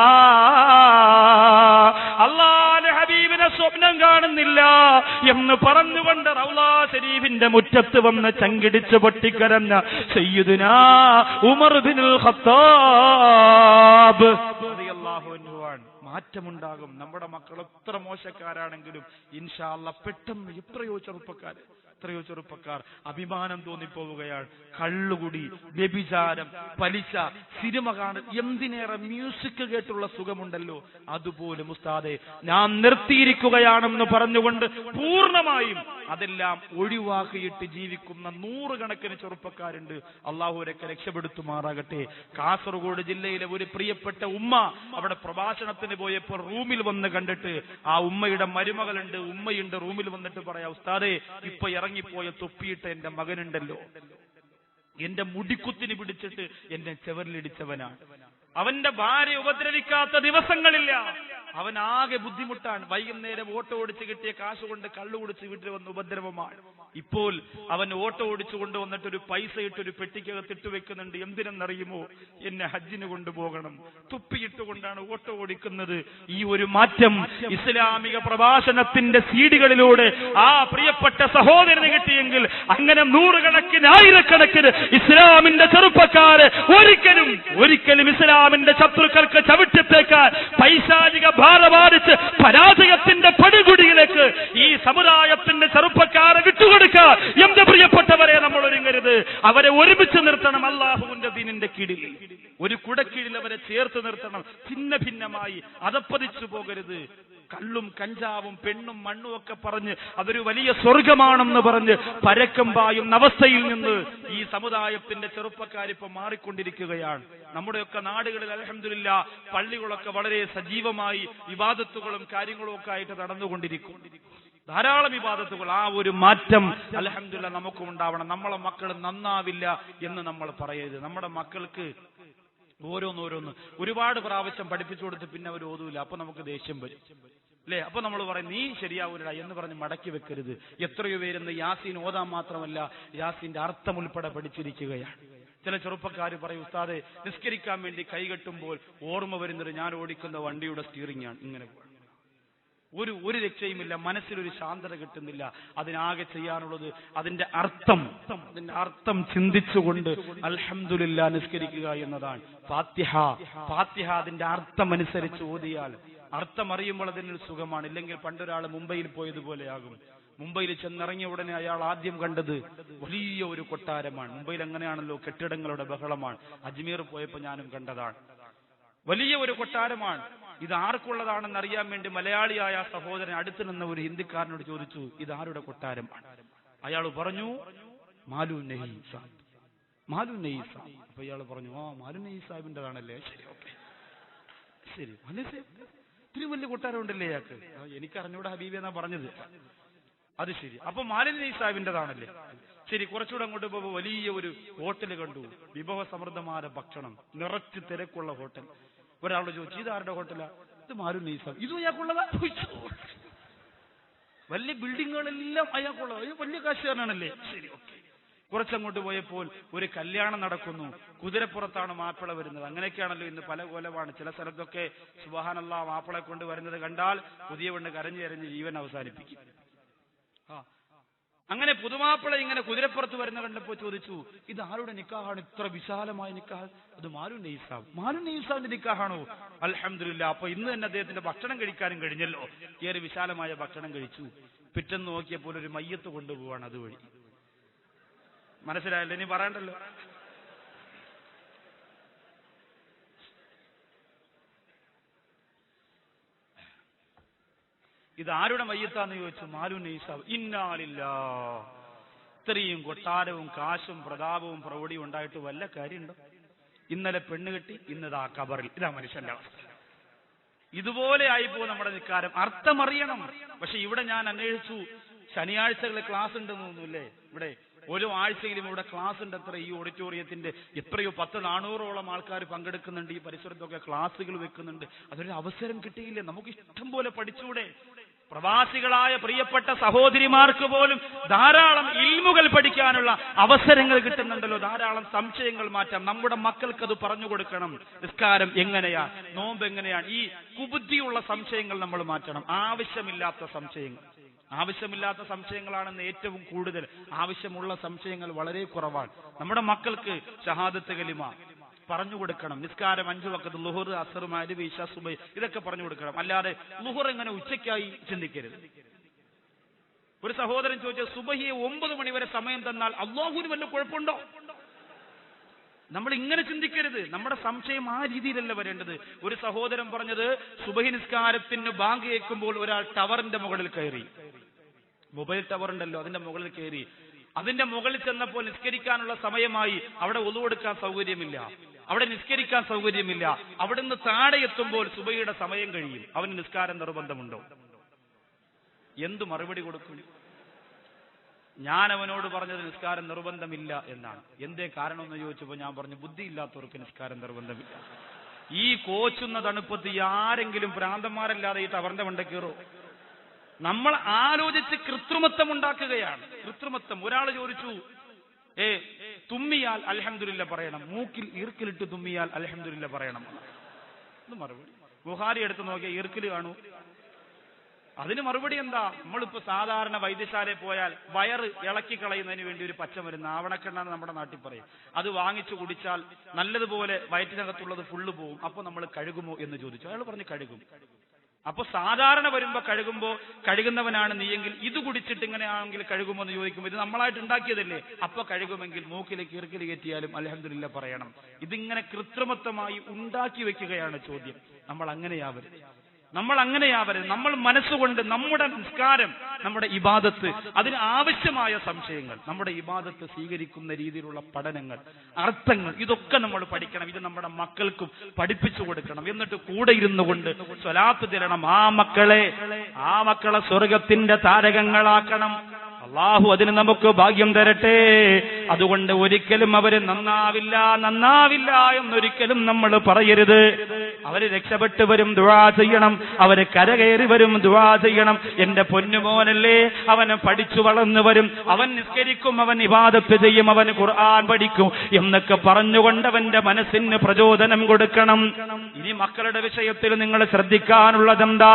അള്ളാന്റെ ഹബീബിനെ സ്വപ്നം കാണുന്നില്ല എന്ന് പറഞ്ഞുകൊണ്ട് റൗളാ ശരീഫിന്റെ മുറ്റത്ത് വന്ന് ചങ്കിടിച്ച് പൊട്ടിക്കരഞ്ഞ സയ്യിദുനാ ഉമർ ബിനുൽ ഖത്താബ് റളിയല്ലാഹു അൻഹു ആണ്. മാറ്റമുണ്ടാകും. നമ്മുടെ മക്കൾ എത്ര മോശക്കാരാണെങ്കിലും ഇൻഷാ അല്ലാഹ് പെട്ടെന്ന് എത്രയോ ചെറുപ്പക്കാർ അഭിമാനം തോന്നിപ്പോവുകയാണ്. കള്ളുകുടി, വ്യഭിചാരം, പലിശ, സിനിമ കാണൽ, എന്തിനേറെ മ്യൂസിക് കേട്ടുള്ള സുഖമുണ്ടല്ലോ, അതുപോലും ഉസ്താദെ ഞാൻ നിർത്തിയിരിക്കുകയാണെന്ന് പറഞ്ഞുകൊണ്ട് പൂർണ്ണമായും അതെല്ലാം ഒഴിവാക്കിയിട്ട് ജീവിക്കുന്ന നൂറുകണക്കിന് ചെറുപ്പക്കാരുണ്ട്. അള്ളാഹുവരൊക്കെ രക്ഷപ്പെടുത്തുമാറാകട്ടെ. കാസർഗോഡ് ജില്ലയിലെ ഒരു പ്രിയപ്പെട്ട ഉമ്മ അവിടെ പ്രഭാഷണത്തിന് പോയപ്പോൾ റൂമിൽ വന്ന് കണ്ടിട്ട് ആ ഉമ്മയുടെ മരുമകളുണ്ട്, ഉമ്മയുണ്ട്, റൂമിൽ വന്നിട്ട് പറയാ, ഉസ്താദേ ഇപ്പൊ ഇറങ്ങിപ്പോയ തൊപ്പിയിട്ട് എന്റെ മകനുണ്ടല്ലോ, എന്റെ മുടിക്കുത്തിന് പിടിച്ചിട്ട് എന്റെ ചെവറിലിടിച്ചവനാണ്. അവന്റെ ഭാര്യ ഉപദ്രവിക്കാത്ത ദിവസങ്ങളില്ല. അവൻ ആകെ ബുദ്ധിമുട്ടാണ്. വൈകുന്നേരം ഓട്ടോ ഓടിച്ച് കിട്ടിയ കാശ് കൊണ്ട് കള്ളു കുടിച്ച് വീട്ടിൽ വന്ന് ഉപദ്രവമാണ്. ഇപ്പോൾ അവൻ ഓട്ടോ ഓടിച്ചു കൊണ്ടുവന്നിട്ട് ഒരു പൈസ ഇട്ടൊരു പെട്ടിക്കകത്തിട്ട് വെക്കുന്നുണ്ട്. എന്തിനെന്നറിയുമോ? എന്നെ ഹജ്ജിന് കൊണ്ടുപോകണം. തുപ്പിയിട്ടുകൊണ്ടാണ് ഓട്ടോ ഓടിക്കുന്നത്. ഈ ഒരു മാറ്റം ഇസ്ലാമിക പ്രഭാഷണത്തിന്റെ സീഡികളിലൂടെ ആ പ്രിയപ്പെട്ട സഹോദരന് കിട്ടിയെങ്കിൽ അങ്ങനെ നൂറുകണക്കിന് ആയിരക്കണക്കിന് ഇസ്ലാമിന്റെ ചെറുപ്പക്കാര് ഒരിക്കലും ഇസ്ലാമിന്റെ ശത്രുക്കൾക്ക് ചവിട്ടിത്തേക്കാൻ പൈശാചിക ഭാരവാടിച്ച് പരാജയത്തിന്റെ പടുകുടിയിലേക്ക് ഈ സമുദായത്തിന്റെ ചെറുപ്പക്കാരെ വിട്ടുകൊടുക്കുക. എന്റെ പ്രിയപ്പെട്ടവരെ, നമ്മൾ ഒരുങ്ങരുത്. അവരെ ഒരുമിച്ച് നിർത്തണം. അല്ലാഹുവിന്റെ ദീനിന്റെ കീഴിൽ ഒരു കുടക്കീഴിൽ അവരെ ചേർത്ത് നിർത്തണം. ഭിന്ന ഭിന്നമായി അതപ്പതിച്ചു പോകരുത്. കള്ളും കഞ്ചാവും പെണ്ണും മണ്ണും ഒക്കെ പറഞ്ഞ് അതൊരു വലിയ സ്വർഗമാണെന്ന് പറഞ്ഞ് പരക്കം പായുന്ന അവസ്ഥയിൽ നിന്ന് ഈ സമുദായത്തിന്റെ ചെറുപ്പക്കാരിപ്പോ മാറിക്കൊണ്ടിരിക്കുകയാണ്. നമ്മുടെയൊക്കെ നാടുകളിൽ അൽഹംദുലില്ലാഹ് പള്ളികളൊക്കെ വളരെ സജീവമായി ഇബാദത്തുകളും കാര്യങ്ങളും ഒക്കെ ആയിട്ട് നടന്നുകൊണ്ടിരിക്കും. ധാരാളം ഇബാദത്തുകൾ. ആ ഒരു മാറ്റം അൽഹംദുലില്ലാഹ് നമുക്കും ഉണ്ടാവണം. നമ്മളെ മക്കൾ നന്നാവില്ല എന്ന് നമ്മൾ പറയരുത്. നമ്മുടെ മക്കൾക്ക് ഓരോന്നോരോന്ന് ഒരുപാട് പ്രാവശ്യം പഠിപ്പിച്ചു കൊടുത്ത് പിന്നെ അവർ ഓതൂല. അപ്പൊ നമുക്ക് ദേഷ്യം വരും അല്ലെ? അപ്പൊ നമ്മൾ പറയും നീ ശരിയാവൂല എന്ന് പറഞ്ഞ് മടക്കി വെക്കരുത്. എത്രയോ പേരെന്ന് യാസീൻ ഓതാൻ മാത്രമല്ല യാസീന്റെ അർത്ഥം ഉൾപ്പെടെ പഠിച്ചിരിക്കുകയാണ്. ചില ചെറുപ്പക്കാർ പറയും, ഉസ്താദെ നിസ്കരിക്കാൻ വേണ്ടി കൈകെട്ടുമ്പോൾ ഓർമ്മ വരുന്നത് ഞാൻ ഓടിക്കുന്ന വണ്ടിയുടെ സ്റ്റിയറിംഗ് ആണ്. ഇങ്ങനെ ഒരു രക്ഷയുമില്ല, മനസ്സിലൊരു ശാന്തത കിട്ടുന്നില്ല. അതിനാകെ ചെയ്യാനുള്ളത് അതിന്റെ അർത്ഥം ചിന്തിച്ചുകൊണ്ട് അൽഹംദുലില്ലാ നിസ്കരിക്കുക എന്നതാണ്. ഫാത്തിഹ അതിന്റെ അർത്ഥം അനുസരിച്ച് ഓതിയാൽ, അർത്ഥം അറിയുമ്പോൾ അതിനൊരു സുഖമാണ്. ഇല്ലെങ്കിൽ പണ്ടൊരാൾ മുംബൈയിൽ പോയതുപോലെയാകും. മുംബൈയിൽ ചെന്നിറങ്ങിയ ഉടനെ അയാൾ ആദ്യം കണ്ടത് വലിയ ഒരു കൊട്ടാരമാണ്. മുംബൈയിൽ അങ്ങനെയാണല്ലോ, കെട്ടിടങ്ങളുടെ ബഹളമാണ്. അജ്മീർ പോയപ്പോൾ ഞാനും കണ്ടതാണ്. വലിയ ഒരു കൊട്ടാരമാണ്. ഇത് ആർക്കുള്ളതാണെന്ന് അറിയാൻ വേണ്ടി മലയാളിയായ സഹോദരൻ അടുത്ത് നിന്ന ഒരു ഹിന്ദിക്കാരനോട് ചോദിച്ചു, ഇതാരുടെ കൊട്ടാരമാണ്? അയാൾ പറഞ്ഞു മാലു നഹി സാഹിബ്. അപ്പൊ ഇയാൾ പറഞ്ഞു, മാലു നഹി സാഹിബിന്റെതാണല്ലേ? ശരി, ഓക്കെ, ശരി. ഇത്തിരി വലിയ കൊട്ടാരം ഉണ്ടല്ലേ ഇയാൾക്ക്? എനിക്കറിഞ്ഞൂടെ ഹബീബി എന്നാ പറഞ്ഞത്. അത് ശരി, അപ്പൊ മാലു നഹി സാഹിബിന്റെതാണല്ലേ? ശരി. കുറച്ചുകൂടെ അങ്ങോട്ട് പോകുമ്പോൾ വലിയ ഒരു ഹോട്ടൽ കണ്ടു. വിഭവ സമൃദ്ധമായ ഭക്ഷണം, നിറച്ച് തിരക്കുള്ള ഹോട്ടൽ. ഒരാളോട് ചോദിച്ചു, ഇതാരുടെ ഹോട്ടലാ? ഇത് മാലു നഹി സാഹിബ്. ഇതും അയാൾക്കുള്ളതാ? വലിയ ബിൽഡിങ്ങുകളെല്ലാം അയാൾക്കുള്ളത്. വലിയ കാശുകാരനാണല്ലേ? ശരി, ഓക്കെ. കുറച്ചങ്ങോട്ട് പോയപ്പോൾ ഒരു കല്യാണം നടക്കുന്നു. കുതിരപ്പുറത്താണ് മാപ്പിള വരുന്നത്. അങ്ങനെയൊക്കെയാണല്ലോ ഇന്ന് പല കോലമാണ്. ചില സ്ഥലത്തൊക്കെ സുബ്ഹാനല്ലാഹ് മാപ്പിളെ കൊണ്ട് വരുന്നത് കണ്ടാൽ പുതിയ പെണ്ണ് കരഞ്ഞ് ജീവൻ അവസാനിപ്പിക്കും. അങ്ങനെ പുതുമാപ്പിള ഇങ്ങനെ കുതിരപ്പുറത്ത് വരുന്ന കണ്ടപ്പോൾ ചോദിച്ചു, ഇത് ആരുടെ നിക്കാഹാണ്? ഇത്ര വിശാലമായ നിക്കാഹ്? അത് മാലു നഹി സാഹിബിന്റെ നിക്കാഹാണോ? അൽഹംദുലില്ലാ. അപ്പൊ ഇന്ന് തന്നെ അദ്ദേഹത്തിന്റെ ഭക്ഷണം കഴിക്കാനും കഴിഞ്ഞല്ലോ. ഏറെ വിശാലമായ ഭക്ഷണം കഴിച്ചു. പിറ്റെന്ന് നോക്കിയപ്പോൾ ഒരു മയ്യത്ത് കൊണ്ടുപോവാണ് അതുവഴി. മനസ്സിലായല്ലോ? ഇനി പറയണ്ടല്ലോ. ഇത് ആരുടെ മയ്യത്താന്ന് ചോദിച്ചു. മാലു നൈസാബ്. ഇന്നാലില്ലാ. ഇത്രയും കൊട്ടാരവും കാശും പ്രതാപവും പ്രൗഢിയും ഉണ്ടായിട്ട് വല്ല കാര്യമുണ്ടോ? ഇന്നലെ പെണ്ണ് കെട്ടി, ഇന്നതാ കബറിൽ. ഇതാ മനുഷ്യന്റെ അവസ്ഥ. ഇതുപോലെ ആയിപ്പോ നമ്മുടെ നിസ്കാരം. അർത്ഥമറിയണം. പക്ഷെ ഇവിടെ ഞാൻ അന്വേഷിച്ചു, ശനിയാഴ്ചകളിൽ ക്ലാസ് ഉണ്ടെന്ന് തോന്നുന്നില്ലേ? ഇവിടെ ഓരോ ആഴ്ചയിലും ഇവിടെ ക്ലാസ് ഉണ്ട്. എത്ര ഈ ഓഡിറ്റോറിയത്തിന്റെ എത്രയോ 1000-400ഓളം ആൾക്കാർ പങ്കെടുക്കുന്നുണ്ട്. ഈ പരിസരത്തൊക്കെ ക്ലാസ്സുകൾ വെക്കുന്നുണ്ട്. അതൊരു അവസരം കിട്ടിയില്ലേ? നമുക്ക് ഇഷ്ടം പോലെ പഠിച്ചൂടെ? പ്രവാസികളായ പ്രിയപ്പെട്ട സഹോദരിമാർക്ക് പോലും ധാരാളം ഇൽമുകൾ പഠിക്കാനുള്ള അവസരങ്ങൾ കിട്ടുന്നുണ്ടല്ലോ. ധാരാളം സംശയങ്ങൾ മാറ്റാം. നമ്മുടെ മക്കൾക്ക് അത് പറഞ്ഞു കൊടുക്കണം. നിസ്കാരം എങ്ങനെയാ, നോമ്പ് എങ്ങനെയാണ്, ഈ കുബുദ്ധിയുള്ള സംശയങ്ങൾ നമ്മൾ മാറ്റണം. ആവശ്യമില്ലാത്ത സംശയങ്ങളാണെന്ന് ഏറ്റവും കൂടുതൽ. ആവശ്യമുള്ള സംശയങ്ങൾ വളരെ കുറവാണ്. നമ്മുടെ മക്കൾക്ക് ഷഹാദത്ത് കലിമ പറഞ്ഞു കൊടുക്കണം. നിസ്കാരം 5 വഖത്ത്, ളുഹർ, അസ്ർ, മഗ്രിബ്, ഇശാ, സുബഹി ഇതൊക്കെ പറഞ്ഞു കൊടുക്കണം. അല്ലാതെ ളുഹർ എങ്ങനെ ഉച്ചയ്ക്കായി ചിന്തിക്കരുത്. ഒരു സഹോദരൻ ചോദിച്ച, സുബഹിയെ 9 മണി വരെ സമയം തന്നാൽ അല്ലാഹുവിന് വല്ല കുഴപ്പമുണ്ടോ? നമ്മൾ ഇങ്ങനെ ചിന്തിക്കരുത്. നമ്മുടെ സംശയം ആ രീതിയിലല്ല വരേണ്ടത്. ഒരു സഹോദരൻ പറഞ്ഞത്, സുബഹി നിസ്കാരത്തിന് ബാങ്ക് കേൾക്കുമ്പോൾ ഒരാൾ ടവറിന്റെ മുകളിൽ കയറി, മൊബൈൽ ടവർ ഉണ്ടല്ലോ, അതിന്റെ മുകളിൽ കയറി. അതിന്റെ മുകളിൽ ചെന്നപ്പോൾ നിസ്കരിക്കാനുള്ള സമയമായി. അവിടെ ഒളു കൊടുക്കാൻ സൗകര്യമില്ല, അവിടെ നിസ്കരിക്കാൻ സൗകര്യമില്ല. അവിടുന്ന് താഴെ എത്തുമ്പോൾ സുബഹിയുടെ സമയം കഴിയും. അവന് നിസ്കാരം നിർബന്ധമുണ്ടോ? എന്തു മറുപടി കൊടുക്കും? ഞാൻ അവനോട് പറഞ്ഞത് നിസ്കാരം നിർബന്ധമില്ല എന്നാണ്. എന്തേ കാരണം എന്ന് ചോദിച്ചപ്പോൾ ഞാൻ പറഞ്ഞു, ബുദ്ധിയില്ലാത്തവർക്ക് നിസ്കാരം നിർബന്ധമില്ല. ഈ കോച്ചുന്ന തണുപ്പത്ത് ആരെങ്കിലും ഭ്രാന്തന്മാരല്ലാതെ ഈ ടവറിന്റെ മണ്ട കയറോ? നമ്മൾ ആലോചിച്ച് കൃത്രിമത്വം ഉണ്ടാക്കുകയാണ്. കൃത്രിമത്വം. ഒരാൾ ചോദിച്ചു, തുമ്മിയാൽ അൽഹംദുലില്ലാ പറയണം, മൂക്കിൽ ഈർക്കിലിട്ട് തുമ്മിയാൽ അൽഹംദുലില്ലാ പറയണം. ഇത് മറുപടി. ബുഖാരി എടുത്ത് നോക്കിയാൽ ഈർക്കിൽ കാണൂ. അതിന് മറുപടി എന്താ? നമ്മളിപ്പോ സാധാരണ വൈദ്യശാലയിൽ പോയാൽ വയറ് ഇളക്കി കളയുന്നതിന് വേണ്ടി ഒരു പച്ചമരുന്ന്, ആവണക്കെണ്ണ നമ്മുടെ നാട്ടിൽ പറയും, അത് വാങ്ങിച്ചു കുടിച്ചാൽ നല്ലതുപോലെ വയറ്റിനകത്തുള്ളത് ഫുള്ള് പോകും. അപ്പൊ നമ്മൾ കഴുകുമോ എന്ന് ചോദിച്ചു. അയാൾ പറഞ്ഞു കഴുകും. അപ്പൊ സാധാരണ വരുമ്പോ കഴുകുന്നവനാണ് നീയെങ്കിൽ ഇത് കുടിച്ചിട്ട് ഇങ്ങനെയാണെങ്കിൽ കഴുകുമോ എന്ന് ചോദിക്കുമ്പോൾ ഇത് നമ്മളായിട്ട് ഉണ്ടാക്കിയതല്ലേ, അപ്പൊ കഴുകുമെങ്കിൽ മൂക്കിലേക്ക് ഇറുക്കിൽ കയറ്റിയാലും അൽഹംദുലില്ലാ പറയണം. ഇതിങ്ങനെ കൃത്രിമത്വമായി ഉണ്ടാക്കി വെക്കുകയാണ് ചോദ്യം. നമ്മൾ അങ്ങനെയാവരുത്. നമ്മൾ മനസ്സുകൊണ്ട് നമ്മുടെ നിസ്കാരം, നമ്മുടെ ഇബാദത്ത്, അതിന് ആവശ്യമായ സംശയങ്ങൾ, നമ്മുടെ ഇബാദത്ത് സ്വീകരിക്കുന്ന രീതിയിലുള്ള പഠനങ്ങൾ, അർത്ഥങ്ങൾ, ഇതൊക്കെ നമ്മൾ പഠിക്കണം. ഇത് നമ്മുടെ മക്കൾക്കും പഠിപ്പിച്ചു കൊടുക്കണം. എന്നിട്ട് കൂടെ ഇരുന്നു കൊണ്ട് സ്വലാത്ത് തരണം. ആ മക്കളെ സ്വർഗത്തിന്റെ താരകങ്ങളാക്കണം. അള്ളാഹു അതിന് നമുക്ക് ഭാഗ്യം തരട്ടെ. അതുകൊണ്ട് ഒരിക്കലും അവര് നന്നാവില്ല എന്നൊരിക്കലും നമ്മൾ പറയരുത്. അവര് രക്ഷപ്പെട്ടു വരും, ദുആ ചെയ്യണം. അവര് കരകയറി വരും, ദുആ ചെയ്യണം. എന്റെ പൊന്നുമോനല്ലേ, അവന് പഠിച്ചു വളർന്നു വരും, അവൻ നിസ്കരിക്കും, അവൻ ഇബാദത്ത് ചെയ്യും, അവൻ ഖുർആൻ പഠിക്കും എന്നൊക്കെ പറഞ്ഞുകൊണ്ട് അവന്റെ മനസ്സിന് പ്രചോദനം കൊടുക്കണം. ഇനി മക്കളുടെ വിഷയത്തിൽ നിങ്ങൾ ശ്രദ്ധിക്കാനുള്ളതെന്താ?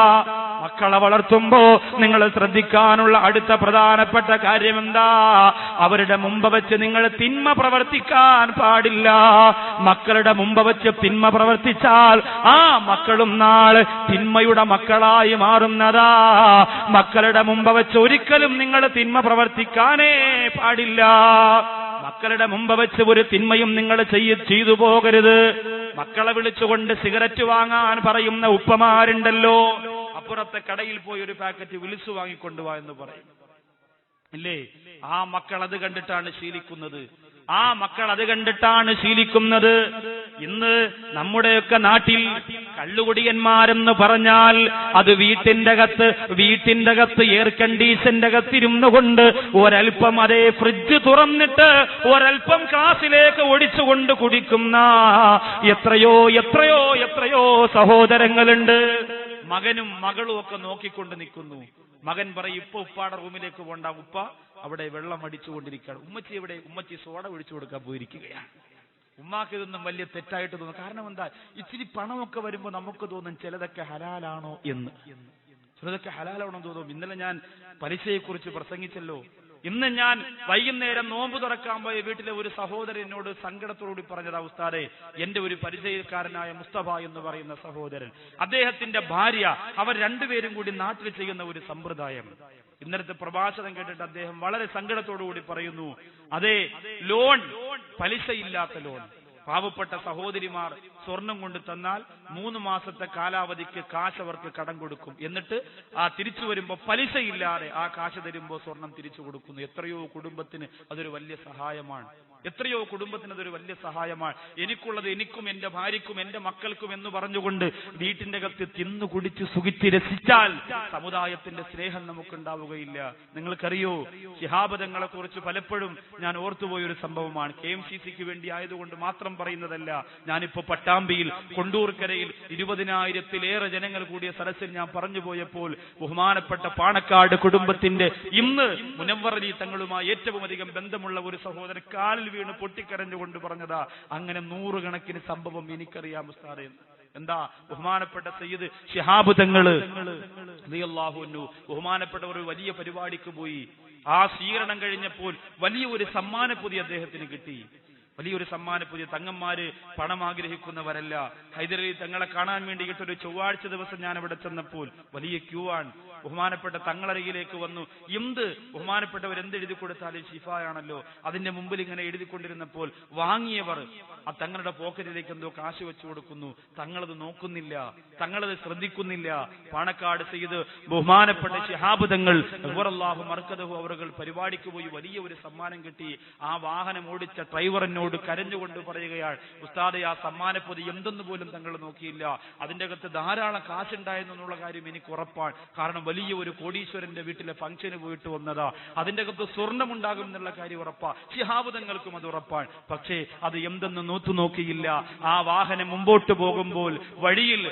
മക്കളെ വളർത്തുമ്പോ നിങ്ങൾ ശ്രദ്ധിക്കാനുള്ള അടുത്ത പ്രധാനപ്പെട്ട കാര്യം എന്താ? അവരുടെ മുമ്പ് വെച്ച് നിങ്ങൾ തിന്മ പ്രവർത്തിക്കാൻ പാടില്ല. മക്കളുടെ മുമ്പ് വെച്ച് തിന്മ പ്രവർത്തിച്ചാൽ ആ മക്കളും നാളെ തിന്മയുടെ മക്കളായി മാറുന്നതാ. മക്കളുടെ മുമ്പ് വെച്ച് ഒരിക്കലും നിങ്ങൾ തിന്മ പ്രവർത്തിക്കാനേ പാടില്ല. മക്കളുടെ മുമ്പ് വെച്ച് ഒരു തിന്മയും നിങ്ങൾ ചെയ്തു പോകരുത്. മക്കളെ വിളിച്ചുകൊണ്ട് സിഗരറ്റ് വാങ്ങാൻ പറയുന്ന ഉപ്പമാരുണ്ടല്ലോ, അപ്പുറത്തെ കടയിൽ പോയി ഒരു പാക്കറ്റ് വിളിച്ചു വാങ്ങിക്കൊണ്ടുവാ എന്ന് പറയും ഇല്ലേ? ആ മക്കൾ അത് കണ്ടിട്ടാണ് ശീലിക്കുന്നത്. ഇന്ന് നമ്മുടെയൊക്കെ നാട്ടിൽ കള്ളുകുടിയന്മാരെന്ന് പറഞ്ഞാൽ അത് വീട്ടിന്റെ അകത്ത് എയർ കണ്ടീഷന്റെ അകത്തിരുന്നു കൊണ്ട് ഒരൽപ്പം അതേ ഫ്രിഡ്ജ് തുറന്നിട്ട് ഒരൽപ്പം ക്ലാസ്സിലേക്ക് ഒടിച്ചുകൊണ്ട് കുടിക്കുന്ന എത്രയോ സഹോദരങ്ങളുണ്ട്. മകനും മകളും ഒക്കെ നോക്കിക്കൊണ്ട് നിൽക്കുന്നു. മകൻ പറയും, ഇപ്പൊ ഉപ്പാടെ റൂമിലേക്ക് പോണ്ട, ഉപ്പ അവിടെ വെള്ളം അടിച്ചുകൊണ്ടിരിക്കുകയാണ്. ഉമ്മച്ചി എവിടെ? ഉമ്മച്ചി സോഡ ഒഴിച്ചു കൊടുക്കാൻ പോയിരിക്കുകയാണ്. ഉമ്മാക്ക് ഇതൊന്നും വലിയ തെറ്റായിട്ട് തോന്നും. കാരണം എന്താ? ഇച്ചിരി പണമൊക്കെ വരുമ്പോ നമുക്ക് തോന്നും ചിലതൊക്കെ ഹലാലാണോ എന്ന് തോന്നും. ഇന്നലെ ഞാൻ പലിശയെക്കുറിച്ച് പ്രസംഗിച്ചല്ലോ. ഇന്ന് ഞാൻ വൈകുന്നേരം നോമ്പ് തുറക്കാൻ പോയ വീട്ടിലെ ഒരു സഹോദരൻ എന്നോട് സങ്കടത്തോടുകൂടി പറഞ്ഞതാ, ഉസ്താദേ, എന്റെ ഒരു പരിചയക്കാരനായ മുസ്തഫ എന്ന് പറയുന്ന സഹോദരൻ, അദ്ദേഹത്തിന്റെ ഭാര്യ, അവർ രണ്ടുപേരും കൂടി നാട്ടിൽ ചെയ്യുന്ന ഒരു സമ്പ്രദായം. ഇന്നലത്തെ പ്രഭാഷണം കേട്ടിട്ട് അദ്ദേഹം വളരെ സങ്കടത്തോടുകൂടി പറയുന്നു, അതേ, ലോൺ, പലിശയില്ലാത്ത ലോൺ, പാവപ്പെട്ട സഹോദരിമാർ സ്വർണം കൊണ്ട് തന്നാൽ 3 മാസത്തെ കാലാവധിക്ക് കാശ് അവർക്ക് കടം കൊടുക്കും. എന്നിട്ട് ആ തിരിച്ചു വരുമ്പോൾ പലിശയില്ലാതെ ആ കാശ് തരുമ്പോൾ സ്വർണം തിരിച്ചു കൊടുക്കുന്നു. എത്രയോ കുടുംബത്തിന് അതൊരു വലിയ സഹായമാണ്. എത്രയോ കുടുംബത്തിന് അതൊരു വലിയ സഹായമാണ്. എനിക്കുള്ളത് എനിക്കും എന്റെ ഭാര്യയ്ക്കും എന്റെ മക്കൾക്കും എന്ന് പറഞ്ഞുകൊണ്ട് വീട്ടിന്റെ അകത്ത് തിന്നു കുടിച്ച് സുഖിച്ച് രസിച്ചാൽ സമുദായത്തിന്റെ സ്നേഹം നമുക്കുണ്ടാവുകയില്ല. നിങ്ങൾക്കറിയോ, ശിഹാബ് തങ്ങളെ കുറിച്ച് പലപ്പോഴും ഞാൻ ഓർത്തുപോയ ഒരു സംഭവമാണ്. KMCCക്ക് വേണ്ടി ആയതുകൊണ്ട് മാത്രം പറയുന്നതല്ല. ഞാനിപ്പോ പട്ടാമ്പിയിൽ കൊണ്ടൂർക്കരയിൽ 20,000-ലേറെ ജനങ്ങൾ കൂടിയ സദസ്സിൽ ഞാൻ പറഞ്ഞു പോയപ്പോൾ ബഹുമാനപ്പെട്ട പാണക്കാട് കുടുംബത്തിന്റെ ഇന്ന് മുനവ്വർ അലി തങ്ങളുമായി ഏറ്റവും അധികം ബന്ധമുള്ള ഒരു സഹോദരൻ കാലിൽ വീണ് പൊട്ടിക്കരഞ്ഞുകൊണ്ട് പറഞ്ഞതാ, അങ്ങനെ 100 കണക്കിന് സംഭവം എനിക്കറിയാം ഉസ്താദേ. എന്താ? ബഹുമാനപ്പെട്ട സയ്യിദ് ശിഹാബ് തങ്ങള് റളിയല്ലാഹു അൻഹു ബഹുമാനപ്പെട്ട ഒരു വലിയ പരിപാടിക്ക് പോയി. ആ സ്വീകരണം കഴിഞ്ഞപ്പോൾ വലിയ ഒരു സമ്മാനപ്പൊതി അദ്ദേഹത്തിന് കിട്ടി. വലിയൊരു സമ്മാനപ്പൊതി. തങ്ങന്മാര് പണം ആഗ്രഹിക്കുന്നവരല്ല. ഹൈദരലി തങ്ങളെ കാണാൻ വേണ്ടിയിട്ട് ഒരു ചൊവ്വാഴ്ച ദിവസം ഞാൻ അവിടെ ചെന്നപ്പോൾ വലിയ ക്യൂ ആണ്. ബഹുമാനപ്പെട്ട തങ്ങളരികിലേക്ക് വന്നു. എന്ത് ബഹുമാനപ്പെട്ടവർ എന്തെഴുതി കൊടുത്താലും ശിഫായാണല്ലോ. അതിന്റെ മുമ്പിൽ ഇങ്ങനെ എഴുതിക്കൊണ്ടിരുന്നപ്പോൾ വാങ്ങിയവർ ആ തങ്ങളുടെ പോക്കറ്റിലേക്ക് എന്തോ കാശ് വെച്ചു കൊടുക്കുന്നു. തങ്ങളത് നോക്കുന്നില്ല, തങ്ങളത് ശ്രദ്ധിക്കുന്നില്ല. പാണക്കാട് സയ്യിദ് ബഹുമാനപ്പെട്ട ശിഹാബ് തങ്ങൾ അല്ലാഹു മർക്കദഹു അവர்கள் പരിപാടിക്ക് പോയി വലിയ ഒരു സമ്മാനം കിട്ടി. ആ വാഹനം ഓടിച്ച ഡ്രൈവറിനോട് കരഞ്ഞുകൊണ്ട് പറയുകയാണ്, ഉസ്താദേ, ആ സമ്മാനപ്പൊതി എന്തെന്ന് പോലും തങ്ങൾ നോക്കിയില്ല. അതിന്റെ അകത്ത് ധാരാളം കാശുണ്ടായെന്നുള്ള കാര്യം എനിക്ക് ഉറപ്പാണ്. കാരണം വലിയ ഒരു കോടീശ്വരന്റെ വീട്ടിലെ ഫംഗ്ഷന് പോയിട്ട് വന്നതാ. അതിന്റെ അകത്ത് സ്വർണ്ണമുണ്ടാകും എന്നുള്ള കാര്യം ഉറപ്പാ. ശിഹാബ് തങ്ങൾക്കും അത് ഉറപ്പാണ്. പക്ഷേ അത് എന്തെന്ന് നോക്കിയില്ല. ആ വാഹനം മുമ്പോട്ട് പോകുമ്പോൾ വഴിയിൽ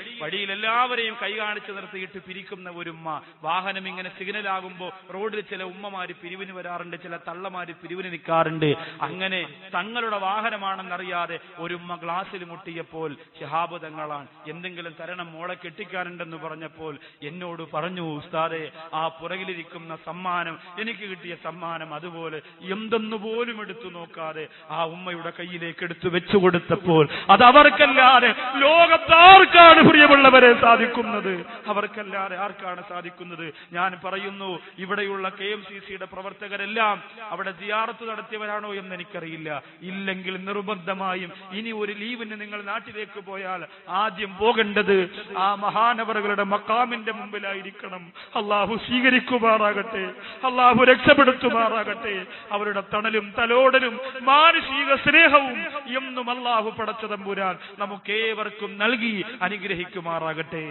എല്ലാവരെയും കൈ കാണിച്ചു നിർത്തിയിട്ട് പിരിക്കുന്ന ഒരു ഉമ്മ. വാഹനം ഇങ്ങനെ സിഗ്നലാകുമ്പോൾ റോഡിൽ ചില ഉമ്മമാര് പിരിവിന് വരാറുണ്ട്, ചില തള്ളമാര് പിരിവിന് നിൽക്കാറുണ്ട്. അങ്ങനെ തങ്ങളുടെ വാഹനമാണെന്നറിയാതെ ഒരു ഉമ്മ ഗ്ലാസ്സിൽ മുട്ടിയപ്പോൾ ശിഹാബ് തങ്ങളാണ്. എന്തെങ്കിലും തരണം, മോളെ കെട്ടിക്കാനുണ്ടെന്ന് പറഞ്ഞപ്പോൾ എന്നോട് പറഞ്ഞു, ഉസ്താദേ, ആ പുറകിലിരിക്കുന്ന സമ്മാനം, എനിക്ക് കിട്ടിയ സമ്മാനം അതുപോലെ എന്തെന്ന് പോലും എടുത്തു നോക്കാതെ ആ ഉമ്മയുടെ കയ്യിലേക്ക് എടുത്തു വെച്ചു കൊടുത്തപ്പോൾ അത് അവർക്കല്ലാതെ ലോകത്താർക്കാണ് പ്രിയമുള്ളവരെ സാധിക്കുന്നത്? അവർക്കല്ലാതെ ആർക്കാണ് സാധിക്കുന്നത്? ഞാൻ പറയുന്നു, ഇവിടെയുള്ള KMCCയുടെ പ്രവർത്തകരെല്ലാം അവിടെ സിയാറത്ത് നടത്തിയവരാണോ എന്ന് എനിക്കറിയില്ല. ഇല്ലെങ്കിൽ നിർബന്ധമായും ഇനി ഒരു ലീവിന് നിങ്ങൾ നാട്ടിലേക്ക് പോയാൽ ആദ്യം പോകേണ്ടത് ആ മഹാനവറുകളുടെ മക്കാമിന്റെ മുമ്പിലായിരിക്കണം. അള്ളാഹു സ്വീകരിക്കുമാറാകട്ടെ, അള്ളാഹു രക്ഷപ്പെടുത്തുമാറാകട്ടെ. അവരുടെ തണലും തലോടലും മാനുഷിക സ്നേഹവും എന്നും അള്ളാഹു പടച്ച തമ്പുരാൻ നമുക്കേവർക്കും നൽകി അനുഗ്രഹിക്കുമാറാകട്ടെ.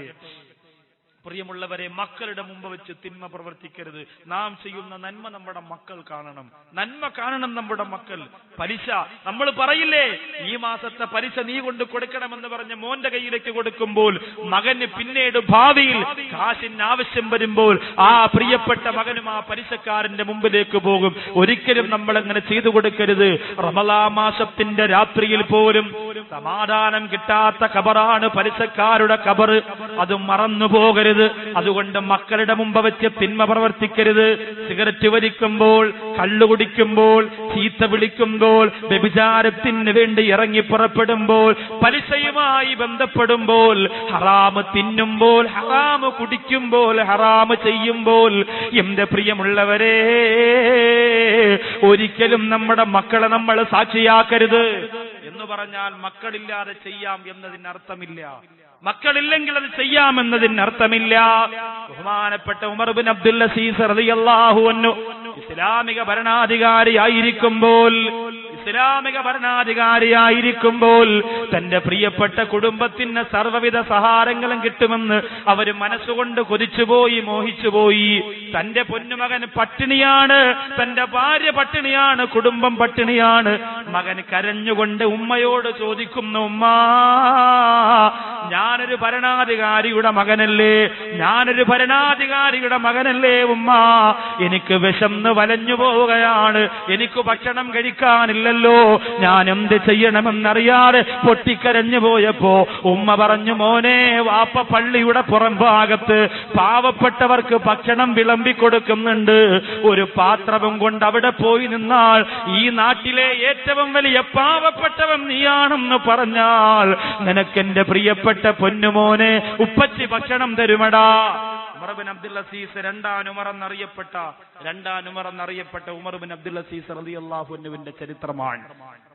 പ്രിയമുള്ളവരെ, മക്കളുടെ മുമ്പ് വെച്ച് തിന്മ പ്രവർത്തിക്കരുത്. നാം ചെയ്യുന്ന നന്മ നമ്മുടെ മക്കൾ കാണണം, നന്മ കാണണം നമ്മുടെ മക്കൾ. പലിശ നമ്മൾ പറയില്ലേ, ഈ മാസത്തെ പലിശ നീ കൊണ്ട് കൊടുക്കണമെന്ന് പറഞ്ഞ് മോന്റെ കയ്യിലേക്ക് കൊടുക്കുമ്പോൾ മകന് പിന്നീട് ഭാവിയിൽ കാശിന് ആവശ്യം വരുമ്പോൾ ആ പ്രിയപ്പെട്ട മകനും ആ പലിശക്കാരന്റെ മുമ്പിലേക്ക് പോകും. ഒരിക്കലും നമ്മൾ അങ്ങനെ ചെയ്തു കൊടുക്കരുത്. റമളാൻ മാസത്തിന്റെ രാത്രിയിൽ പോലും സമാധാനം കിട്ടാത്ത ഖബറാണ് പലിശക്കാരുടെ ഖബർ. അത് മറന്നു പോകരുത്. അതുകൊണ്ട് മക്കളുടെ മുമ്പ് വെച്ച് തിന്മ പ്രവർത്തിക്കരുത്. സിഗരറ്റ് വലിക്കുമ്പോൾ, കള്ളു കുടിക്കുമ്പോൾ, ചീത്ത വിളിക്കുമ്പോൾ, വ്യഭിചാരത്തിന് വേണ്ടി ഇറങ്ങി പുറപ്പെടുമ്പോൾ, പലിശയുമായി ബന്ധപ്പെടുമ്പോൾ, ഹറാമ് തിന്നുമ്പോൾ, ഹറാമ് കുടിക്കുമ്പോൾ, ഹറാമ് ചെയ്യുമ്പോൾ, എന്റെ പ്രിയമുള്ളവരെ, ഒരിക്കലും നമ്മുടെ മക്കളെ നമ്മൾ സാക്ഷിയാക്കരുത്. എന്ന് പറഞ്ഞാൽ മക്കളില്ലാതെ ചെയ്യാം എന്നതിന് അർത്ഥമില്ല. മക്കളില്ലെങ്കിൽ അത് ചെയ്യാമെന്നതിന് അർത്ഥമില്ല. ബഹുമാനപ്പെട്ട ഉമർ ബിൻ അബ്ദുൽ അസീസ് റളിയല്ലാഹു അൻഹു ഇസ്ലാമിക ഭരണാധികാരിയായിരിക്കുമ്പോൾ തന്റെ പ്രിയപ്പെട്ട കുടുംബത്തിന് സർവ്വവിധ സഹാരങ്ങളും കിട്ടുമെന്ന് അവർ മനസ്സുകൊണ്ട് കൊതിച്ചുപോയി, മോഹിച്ചുപോയി. തന്റെ പൊന്നുമകൻ പട്ടിണിയാണ്, തന്റെ ഭാര്യ പട്ടിണിയാണ്, കുടുംബം പട്ടിണിയാണ്. മകൻ കരഞ്ഞുകൊണ്ട് ഉമ്മയോട് ചോദിക്കുന്നു, ഉമ്മാ, ഞാനൊരു ഭരണാധികാരിയുടെ മകനല്ലേ ഉമ്മ, എനിക്ക് വിശന്ന് വലഞ്ഞു പോവുകയാണ്, എനിക്ക് ഭക്ഷണം കഴിക്കാനില്ലല്ലോ, ഞാൻ എന്ത് ചെയ്യണമെന്നറിയാതെ പൊട്ടിക്കരഞ്ഞു പോയപ്പോ ഉമ്മ പറഞ്ഞു, മോനെ, വാപ്പ പള്ളിയുടെ പുറം ഭാഗത്ത് പാവപ്പെട്ടവർക്ക് ഭക്ഷണം വിളമ്പി കൊടുക്കുന്നുണ്ട്, ഒരു പാത്രവും കൊണ്ട് അവിടെ പോയി നിന്നാൽ ഈ നാട്ടിലെ ഏറ്റവും വലിയ പാവപ്പെട്ടവൻ നീയാണെന്ന് പറഞ്ഞാൽ നിനക്കെന്റെ പ്രിയപ്പെട്ട പൊന്നുമോനെ ഉപ്പച്ചി ഭക്ഷണം തരുമടാ. ഉമർ ബിൻ അബ്ദുൽ അസീസ് രണ്ടാം ഉമർ എന്നറിയപ്പെട്ട ഉമർ ബിൻ അബ്ദുൽ അസീസ് റളിയല്ലാഹു അൻഹുവിന്റെ ചരിത്രമാണ്.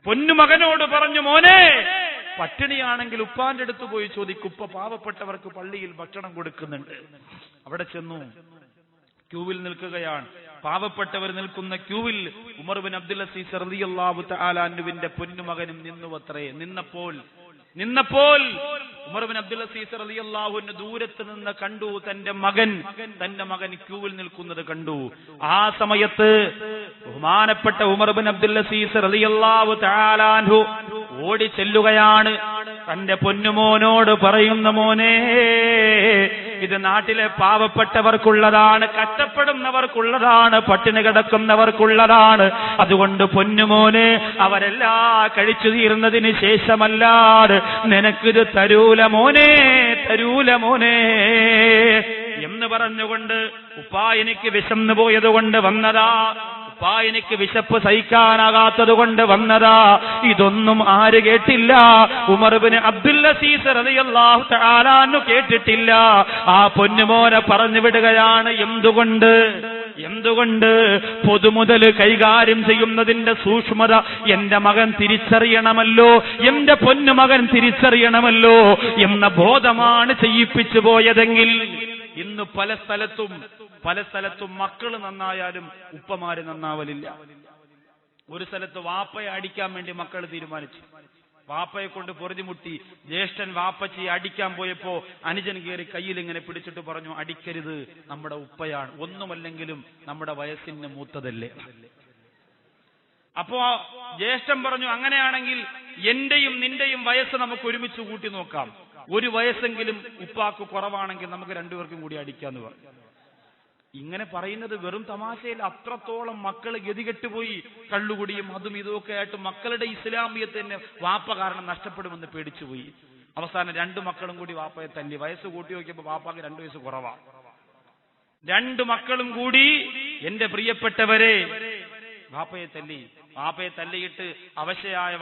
പൊന്നുമകനോട് പറഞ്ഞു, മോനെ പട്ടിണിയാണെങ്കിൽ ഉപ്പാന്റെ അടുത്ത് പോയി ചോദിക്കും, ഉപ്പ പാവപ്പെട്ടവർക്ക് പള്ളിയിൽ ഭക്ഷണം കൊടുക്കുന്നുണ്ട്. അവിടെ ചെന്നു ക്യൂവിൽ നിൽക്കുകയാണ്. പാവപ്പെട്ടവർ നിൽക്കുന്ന ക്യൂവിൽ ഉമർ ബിൻ അബ്ദുൽ അസീസ് റളിയല്ലാഹു തആല അൻഹുവിന്റെ പൊന്നുമകനും നിന്നുവത്രേ. നിന്നപ്പോൾ ഉമർ ബിൻ അബ്ദുൽ അസീസ് റളിയല്ലാഹു അൻഹു ദൂരത്ത് നിന്ന് കണ്ടു, തന്റെ മകൻ ക്യൂവിൽ നിൽക്കുന്നത് കണ്ടു. ആ സമയത്ത് ബഹുമാനപ്പെട്ട ഉമർ ബിൻ അബ്ദുൽ അസീസ് റളിയല്ലാഹു തആല അൻഹു ഓടി ചെല്ലുകയാണ്. തന്റെ പൊന്നുമോനോട് പറയുന്ന, മോനെ ഇത് നാട്ടിലെ പാവപ്പെട്ടവർക്കുള്ളതാണ്, കഷ്ടപ്പെടുന്നവർക്കുള്ളതാണ്, പട്ടിണി കിടക്കുന്നവർക്കുള്ളതാണ്. അതുകൊണ്ട് പൊന്നുമോനെ അവരെല്ലാം കഴിച്ചു തീർന്നതിന് ശേഷമല്ലാതെ നിനക്കിത് തരൂല മോനെ എന്ന് പറഞ്ഞുകൊണ്ട്, ഉപ്പാ എനിക്ക് വിശന്നു പോയത് കൊണ്ട് വന്നതാ, ഉപ്പാ എനിക്ക് വിശപ്പ് സഹിക്കാനാകാത്തത് കൊണ്ട് വന്നതാ. ഇതൊന്നും ആര് കേട്ടില്ല? ഉമർ ബിൻ അബ്ദുൽ അസീസ് റളിയല്ലാഹു തആല അൻഹു കേട്ടിട്ടില്ല. ആ പൊന്നുമോനെ പറഞ്ഞു വിടുകയാണ്. എന്തുകൊണ്ട് പൊതുമുതൽ കൈകാര്യം ചെയ്യുന്നതിന്റെ സൂക്ഷ്മത എന്റെ മകൻ തിരിച്ചറിയണമല്ലോ, എന്റെ പൊന്നുമകൻ തിരിച്ചറിയണമല്ലോ എന്ന ബോധമാണ് ചെയ്യിപ്പിച്ചു പോയതെങ്കിൽ ഇന്ന് പല സ്ഥലത്തും മക്കൾ നന്നായാലും ഉപ്പമാര് നന്നാവലില്ല. ഒരു സ്ഥലത്ത് വാപ്പയെ അടിക്കാൻ വേണ്ടി മക്കൾ തീരുമാനിച്ചു. വാപ്പയെ കൊണ്ട് പൊറുതിമുട്ടി. ജ്യേഷ്ഠൻ വാപ്പച്ചിയെ അടിക്കാൻ പോയപ്പോ അനുജൻ കയറി കയ്യിൽ ഇങ്ങനെ പിടിച്ചിട്ട് പറഞ്ഞു, അടിക്കരുത്, നമ്മുടെ ഉപ്പയാണ്, ഒന്നുമല്ലെങ്കിലും നമ്മുടെ വയസ്സിന് മൂത്തതല്ലേ. അപ്പോ ജ്യേഷ്ഠൻ പറഞ്ഞു, അങ്ങനെയാണെങ്കിൽ എന്റെയും നിന്റെയും വയസ്സ് നമുക്ക് ഒരുമിച്ച് കൂട്ടി നോക്കാം, ഒരു വയസ്സെങ്കിലും ഉപ്പാക്ക് കുറവാണെങ്കിൽ നമുക്ക് രണ്ടുപേർക്കും കൂടി അടിക്കാന്ന് പറഞ്ഞു. ഇങ്ങനെ പറയുന്നത് വെറും തമാശയിൽ അത്രത്തോളം മക്കൾ ഗതികെട്ടുപോയി. കള്ളുകുടിയും അതും ഇതൊക്കെ ആയിട്ട് മക്കളുടെ ഇസ്ലാമിയത്ത് തന്നെ വാപ്പ കാരണം നഷ്ടപ്പെടുമെന്ന് പേടിച്ചുപോയി. അവസാനം രണ്ടു മക്കളും കൂടി വാപ്പയെ തല്ലി. വയസ്സ് കൂട്ടി നോക്കിയപ്പോ വാപ്പാക്ക് 2 വയസ്സ് കുറവാ. 2 മക്കളും കൂടി എന്റെ പ്രിയപ്പെട്ടവരെ വാപ്പയെ തല്ലിയിട്ട് അവശനായ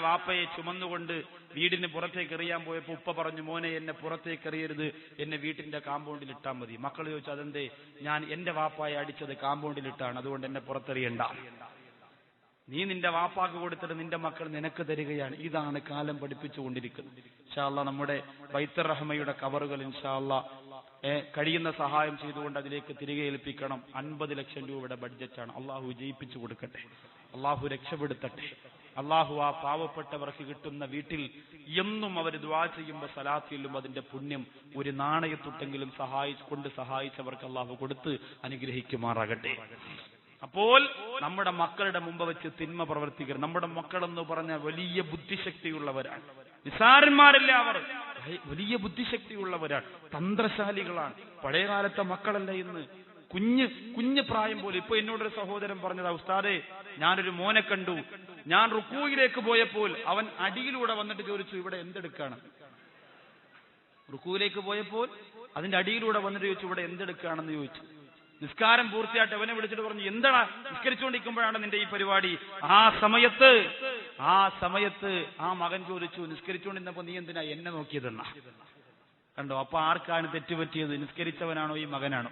വാപ്പയെ ചുമന്നുകൊണ്ട് വീടിന് പുറത്തേക്ക് എറിയാൻ പോയപ്പോ ഉപ്പ പറഞ്ഞു, മോനെ എന്നെ പുറത്തേക്ക് എറിയരുത്, എന്നെ വീട്ടിന്റെ കാമ്പൗണ്ടിൽ ഇട്ടാൽ മതി. മക്കൾ ചോദിച്ചു, അതെന്തേ? ഞാൻ എന്റെ വാപ്പായെ അടിച്ചത് കാമ്പൗണ്ടിൽ ഇട്ടാണ്, അതുകൊണ്ട് എന്നെ പുറത്തെറിയണ്ട. നീ നിന്റെ വാപ്പാക്ക് കൊടുത്തിട്ട് നിന്റെ മക്കൾ നിനക്ക് തരികയാണ്. ഇതാണ് കാലം പഠിപ്പിച്ചുകൊണ്ടിരിക്കുന്നത്. ഇൻഷാ അല്ലാഹ് നമ്മുടെ ബൈത്തുർ റഹ്മയുടെ കവറുകൾ ഇൻഷാ അല്ലാഹ് കഴിയുന്ന സഹായം ചെയ്തുകൊണ്ട് അതിലേക്ക് തിരികെ ഏൽപ്പിക്കണം. 50 ലക്ഷം രൂപയുടെ ബഡ്ജറ്റാണ്. അള്ളാഹു വിജയിപ്പിച്ചു കൊടുക്കട്ടെ, അള്ളാഹു രക്ഷപ്പെടുത്തട്ടെ. അള്ളാഹു ആ പാവപ്പെട്ടവർക്ക് കിട്ടുന്ന വീട്ടിൽ എന്നും അവർ ദുആ ചെയ്യുമ്പോൾ സലാത്തിലും അതിന്റെ പുണ്യം ഒരു നാണയത്തൊട്ടെങ്കിലും സഹായിച്ചവർക്ക് അള്ളാഹു കൊടുത്ത് അനുഗ്രഹിക്കുമാറാകട്ടെ. അപ്പോൾ നമ്മുടെ മക്കളുടെ മുമ്പ് വെച്ച് തിന്മ പ്രവർത്തിക്കരുത്. നമ്മുടെ മക്കളെന്ന് പറഞ്ഞ വലിയ ബുദ്ധിശക്തിയുള്ളവരാണ്, നിസാരന്മാരല്ല, അവർ വലിയ ബുദ്ധിശക്തിയുള്ളവരാണ്, തന്ത്രശാലികളാണ്. പഴയകാലത്തെ മക്കളല്ല ഇന്ന്. കുഞ്ഞ് പ്രായം പോലെ. ഇപ്പൊ എന്നോടൊരു സഹോദരൻ പറഞ്ഞതാ, ഉസ്താദേ ഞാനൊരു മോനെ കണ്ടു, ഞാൻ റുക്കൂയിലേക്ക് പോയപ്പോൾ അവൻ അടിയിലൂടെ വന്നിട്ട് ചോദിച്ചു, ഇവിടെ എന്തെടുക്കാണ്? റുക്കൂയിലേക്ക് പോയപ്പോൾ അതിന്റെ അടിയിലൂടെ വന്നിട്ട് ചോദിച്ചു, ഇവിടെ എന്തെടുക്കാണെന്ന് ചോദിച്ചു. നിസ്കാരം പൂർത്തിയായിട്ട് അവനെ വിളിച്ചിട്ട് പറഞ്ഞു, എന്താടാ നിസ്കരിച്ചുകൊണ്ടിരിക്കുമ്പോഴാണ് നിന്റെ ഈ പരിപാടി? ആ സമയത്ത് ആ മകൻ ചോദിച്ചു, നിസ്കരിച്ചുകൊണ്ടിരുന്നപ്പോ നീ എന്തിനാ എന്നെ നോക്കിയതെന്നാ. കണ്ടോ? അപ്പൊ ആർക്കാണ് തെറ്റുപറ്റിയത്? നിസ്കരിച്ചവനാണോ ഈ മകനാണോ?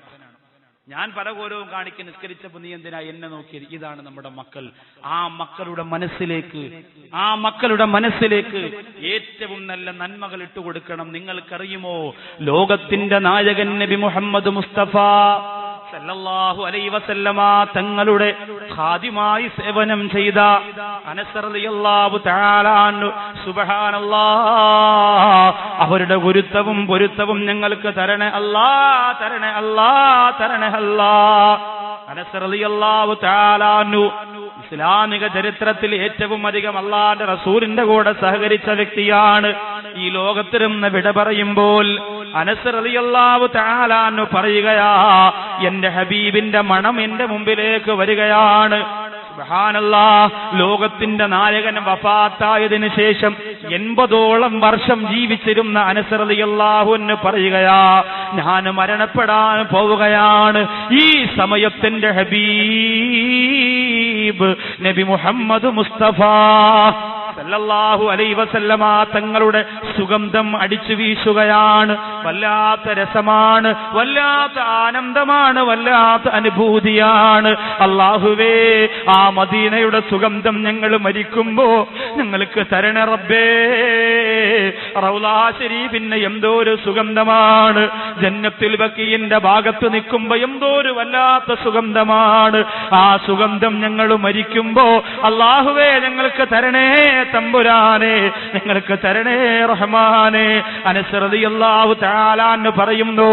ഞാൻ പല ഗൗരവവും കാണിക്കാൻ നിസ്കരിച്ചപ്പോ നീ എന്തിനാ എന്നെ നോക്കിയത്? ഇതാണ് നമ്മുടെ മക്കൾ. ആ മക്കളുടെ മനസ്സിലേക്ക് ഏറ്റവും നല്ല നന്മകൾ ഇട്ടുകൊടുക്കണം. നിങ്ങൾക്കറിയുമോ, ലോകത്തിന്റെ നായകൻ നബി മുഹമ്മദ് മുസ്തഫ സല്ലല്ലാഹു അലൈഹി വസല്ലമ തങ്ങളുടെ ഖാദിമായി സേവനം ചെയ്ത അനസ് റളിയല്ലാഹു തആല അൻഹു, സുബ്ഹാനല്ലാഹ്, അവരുടെ ഗുരുത്വവും പൊരുത്തവും ഞങ്ങൾക്ക് തരണേ അല്ലാഹ്, തരണേ അല്ലാഹ്, തരണേ അല്ലാഹ്. അനസ് റളിയല്ലാഹു തആല അൻഹു ഇസ്ലാമിക ചരിത്രത്തിൽ ഏറ്റവും അധികം അല്ലാഹുവിന്റെ റസൂലിന്റെ കൂടെ സഹകരിച്ച വ്യക്തിയാണ്. ഈ ലോകത്തിരുന്ന് വിട പറയുമ്പോൾ അനസ് റളിയല്ലാഹു തആല അൻഹു പറയുകയാ, എന്റെ ഹബീബിന്റെ മണം എന്റെ മുമ്പിലേക്ക് വരികയാണ്. സുബ്ഹാനല്ലാഹ്, ലോകത്തിന്റെ നായകൻ വഫാത്തായതിനു ശേഷം 80ഓളം വർഷം ജീവിച്ചിരുന്ന അനസ് റളിയല്ലാഹു അൻഹു പറയുകയാ, ഞാൻ മരണപ്പെടാൻ പോവുകയാണ്. ഈ സമയത്തിന്റെ ഹബീബ് നബി മുഹമ്മദ് മുസ്തഫ സല്ലല്ലാഹു അലൈഹി വസല്ലമ തങ്ങളുടെ സുഗന്ധം അടിച്ചു വീശുകയാണ്. വല്ലാത്ത രസമാണ്, വല്ലാത്ത ആനന്ദമാണ്, വല്ലാത്ത അനുഭൂതിയാണ്. അല്ലാഹുവേ, ആ മദീനയുടെ സുഗന്ധം ഞങ്ങൾ മരിക്കുമ്പോ ഞങ്ങൾക്ക് തരണേ റബ്ബേ. റൗളാ ശരീഫിന് എന്തോ ഒരു സുഗന്ധമാണ്, ജന്നത്തുൽ ബഖീന്റെ ഭാഗത്ത് നിൽക്കുമ്പോ എന്തോ ഒരു വല്ലാത്ത സുഗന്ധമാണ്. ആ സുഗന്ധം ഞങ്ങൾ മരിക്കുമ്പോ അല്ലാഹുവേ ഞങ്ങൾക്ക് തരണേ തമ്പുരാനെ, ഞങ്ങൾക്ക് തരണേ റഹ്മാനെ. അനസ് റളിയല്ലാഹു തആല അൻഹു പറയുന്നു,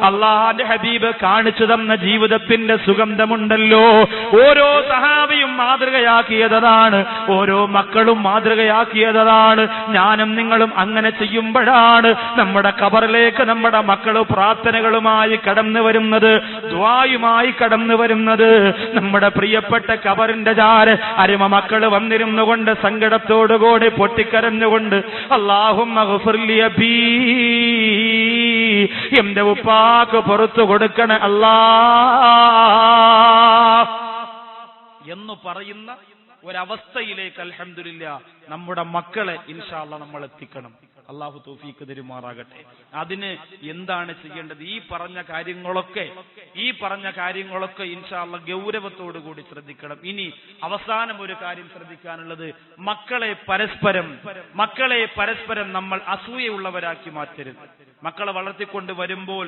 അല്ലാഹുവിന്റെ ഹബീബ് കാണിച്ചു തന്ന ജീവിതത്തിന്റെ സുഗന്ധമുണ്ടല്ലോ, ഓരോ സഹാബിയും മാതൃകയാക്കിയതാണ്, ഓരോ മക്കളും മാതൃകയാക്കിയതാണ്. ഞാനും നിങ്ങളും അങ്ങനെ ചെയ്യുമ്പോഴാണ് നമ്മുടെ ഖബറിലേക്ക് നമ്മുടെ മക്കൾ പ്രാർത്ഥനകളുമായി കടന്നു വരുന്നത്, ദുആയുമായി കടന്നു വരുന്നത്. നമ്മുടെ പ്രിയപ്പെട്ട ഖബറിന്റെ ചാര അരുമ മക്കൾ വന്നിരുന്നുകൊണ്ട് സങ്കടത്തോടുകൂടി പൊട്ടിക്കരഞ്ഞുകൊണ്ട് അല്ലാഹുമ്മ ഗഫിർലി അബീ, എന്റെ ഉപ്പാക്ക് പുറത്തു കൊടുക്കണേ അല്ലാ എന്ന് പറയുന്ന ഒരവസ്ഥയിലേക്ക് അൽഹംദുലില്ലാ നമ്മുടെ മക്കളെ ഇൻഷാ അല്ലാഹ് നമ്മൾ എത്തിക്കണം. അല്ലാഹു തൗഫീഖ് തരുമാറാകട്ടെ. അതിന് എന്താണ് ചെയ്യേണ്ടത്? ഈ പറഞ്ഞ കാര്യങ്ങളൊക്കെ ഇൻഷാ അല്ലാഹ് ഗൗരവത്തോടു കൂടി ശ്രദ്ധിക്കണം. ഇനി അവസാനം ഒരു കാര്യം ശ്രദ്ധിക്കാനുള്ളത്, മക്കളെ പരസ്പരം നമ്മൾ അസൂയയുള്ളവരാക്കി മാറ്റരുത്. മക്കളെ വളർത്തിക്കൊണ്ട് വരുമ്പോൾ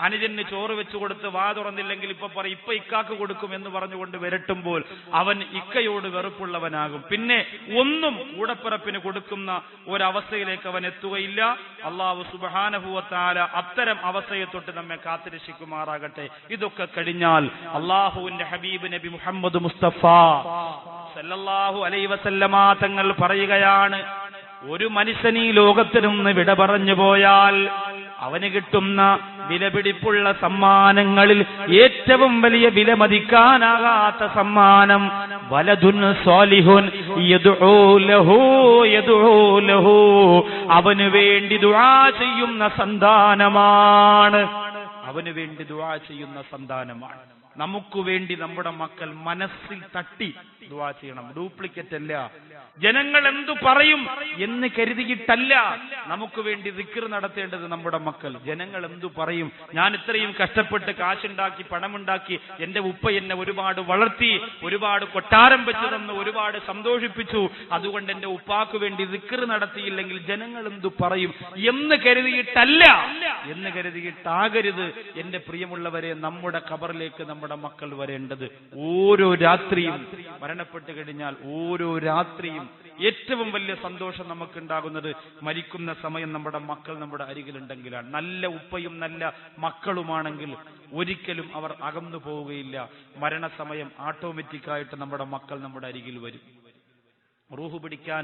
അനുജന് ചോറ് വെച്ചു കൊടുത്ത് വാ തുറന്നില്ലെങ്കിൽ ഇപ്പൊ ഇക്കാക്ക് കൊടുക്കും എന്ന് പറഞ്ഞുകൊണ്ട് വിരട്ടുമ്പോൾ അവൻ ഇക്കയോട് വെറുപ്പുള്ളവനാകും. പിന്നെ ഒന്നും കൂടപ്പിറപ്പിന് കൊടുക്കുന്ന ഒരവസ്ഥയിലേക്ക് അവൻ എത്തുകയില്ല. അല്ലാഹു സുബ്ഹാനഹു വ തആല അത്തരം അവസ്ഥയെ തൊട്ട് നമ്മെ കാത്തുരക്ഷിക്കുമാറാകട്ടെ. ഇതൊക്കെ കഴിഞ്ഞാൽ അല്ലാഹുവിന്റെ ഹബീബ് നബി മുഹമ്മദ് മുസ്തഫ സല്ലല്ലാഹു അലൈഹി വസല്ലമ തങ്ങൾ പറയുകയാണ്, ഒരു മനുഷ്യൻ ഈ ലോകത്തിൽ നിന്ന് വിട പറഞ്ഞു പോയാൽ അവന് കിട്ടുന്ന വിലപിടിപ്പുള്ള സമ്മാനങ്ങളിൽ ഏറ്റവും വലിയ വിലമതിക്കാനാകാത്ത സമ്മാനം വലദുൻ സ്വാലിഹുൻ യദ്ഉ ലഹു, അവന് വേണ്ടി ദുആ ചെയ്യുന്ന സന്താനമാണ്. നമുക്ക് വേണ്ടി നമ്മുടെ മക്കൾ മനസ്സിൽ തട്ടി ദുആ ചെയ്യണം. ഡ്യൂപ്ലിക്കേറ്റ് അല്ല, ജനങ്ങൾ എന്തു പറയും എന്ന് കരുതിയിട്ടല്ല നമുക്ക് വേണ്ടി ദിക്ർ നടത്തേണ്ടത് നമ്മുടെ മക്കൾ. ജനങ്ങൾ എന്തു പറയും, ഞാൻ ഇത്രയും കഷ്ടപ്പെട്ട് കാശുണ്ടാക്കി പണമുണ്ടാക്കി, എന്റെ ഉപ്പ എന്നെ ഒരുപാട് വളർത്തി, ഒരുപാട് കൊട്ടാരം വെച്ചു തന്നു, ഒരുപാട് സന്തോഷിപ്പിച്ചു, അതുകൊണ്ട് എന്റെ ഉപ്പാക്ക് വേണ്ടി ദിക്ർ നടത്തിയില്ലെങ്കിൽ ജനങ്ങൾ എന്തു പറയും എന്ന് കരുതിയിട്ടാകരുത് എന്റെ പ്രിയമുള്ളവരെ നമ്മുടെ ഖബറിലേക്ക് നമ്മുടെ മക്കൾ വരേണ്ടത്. ഓരോ രാത്രിയും മരണപ്പെട്ടു കഴിഞ്ഞാൽ ഓരോ രാത്രിയും ഏറ്റവും വലിയ സന്തോഷം നമുക്കുണ്ടാകുന്നത് മരിക്കുന്ന സമയം നമ്മുടെ മക്കൾ നമ്മുടെ അരികിലുണ്ടെങ്കിലാണ്. നല്ല ഉപ്പയും നല്ല മക്കളുമാണെങ്കിൽ ഒരിക്കലും അവർ അകന്നു പോവുകയില്ല. മരണസമയം ഓട്ടോമാറ്റിക്കായിട്ട് നമ്മുടെ മക്കൾ നമ്മുടെ അരികിൽ വരും. റൂഹ് പിടിക്കാൻ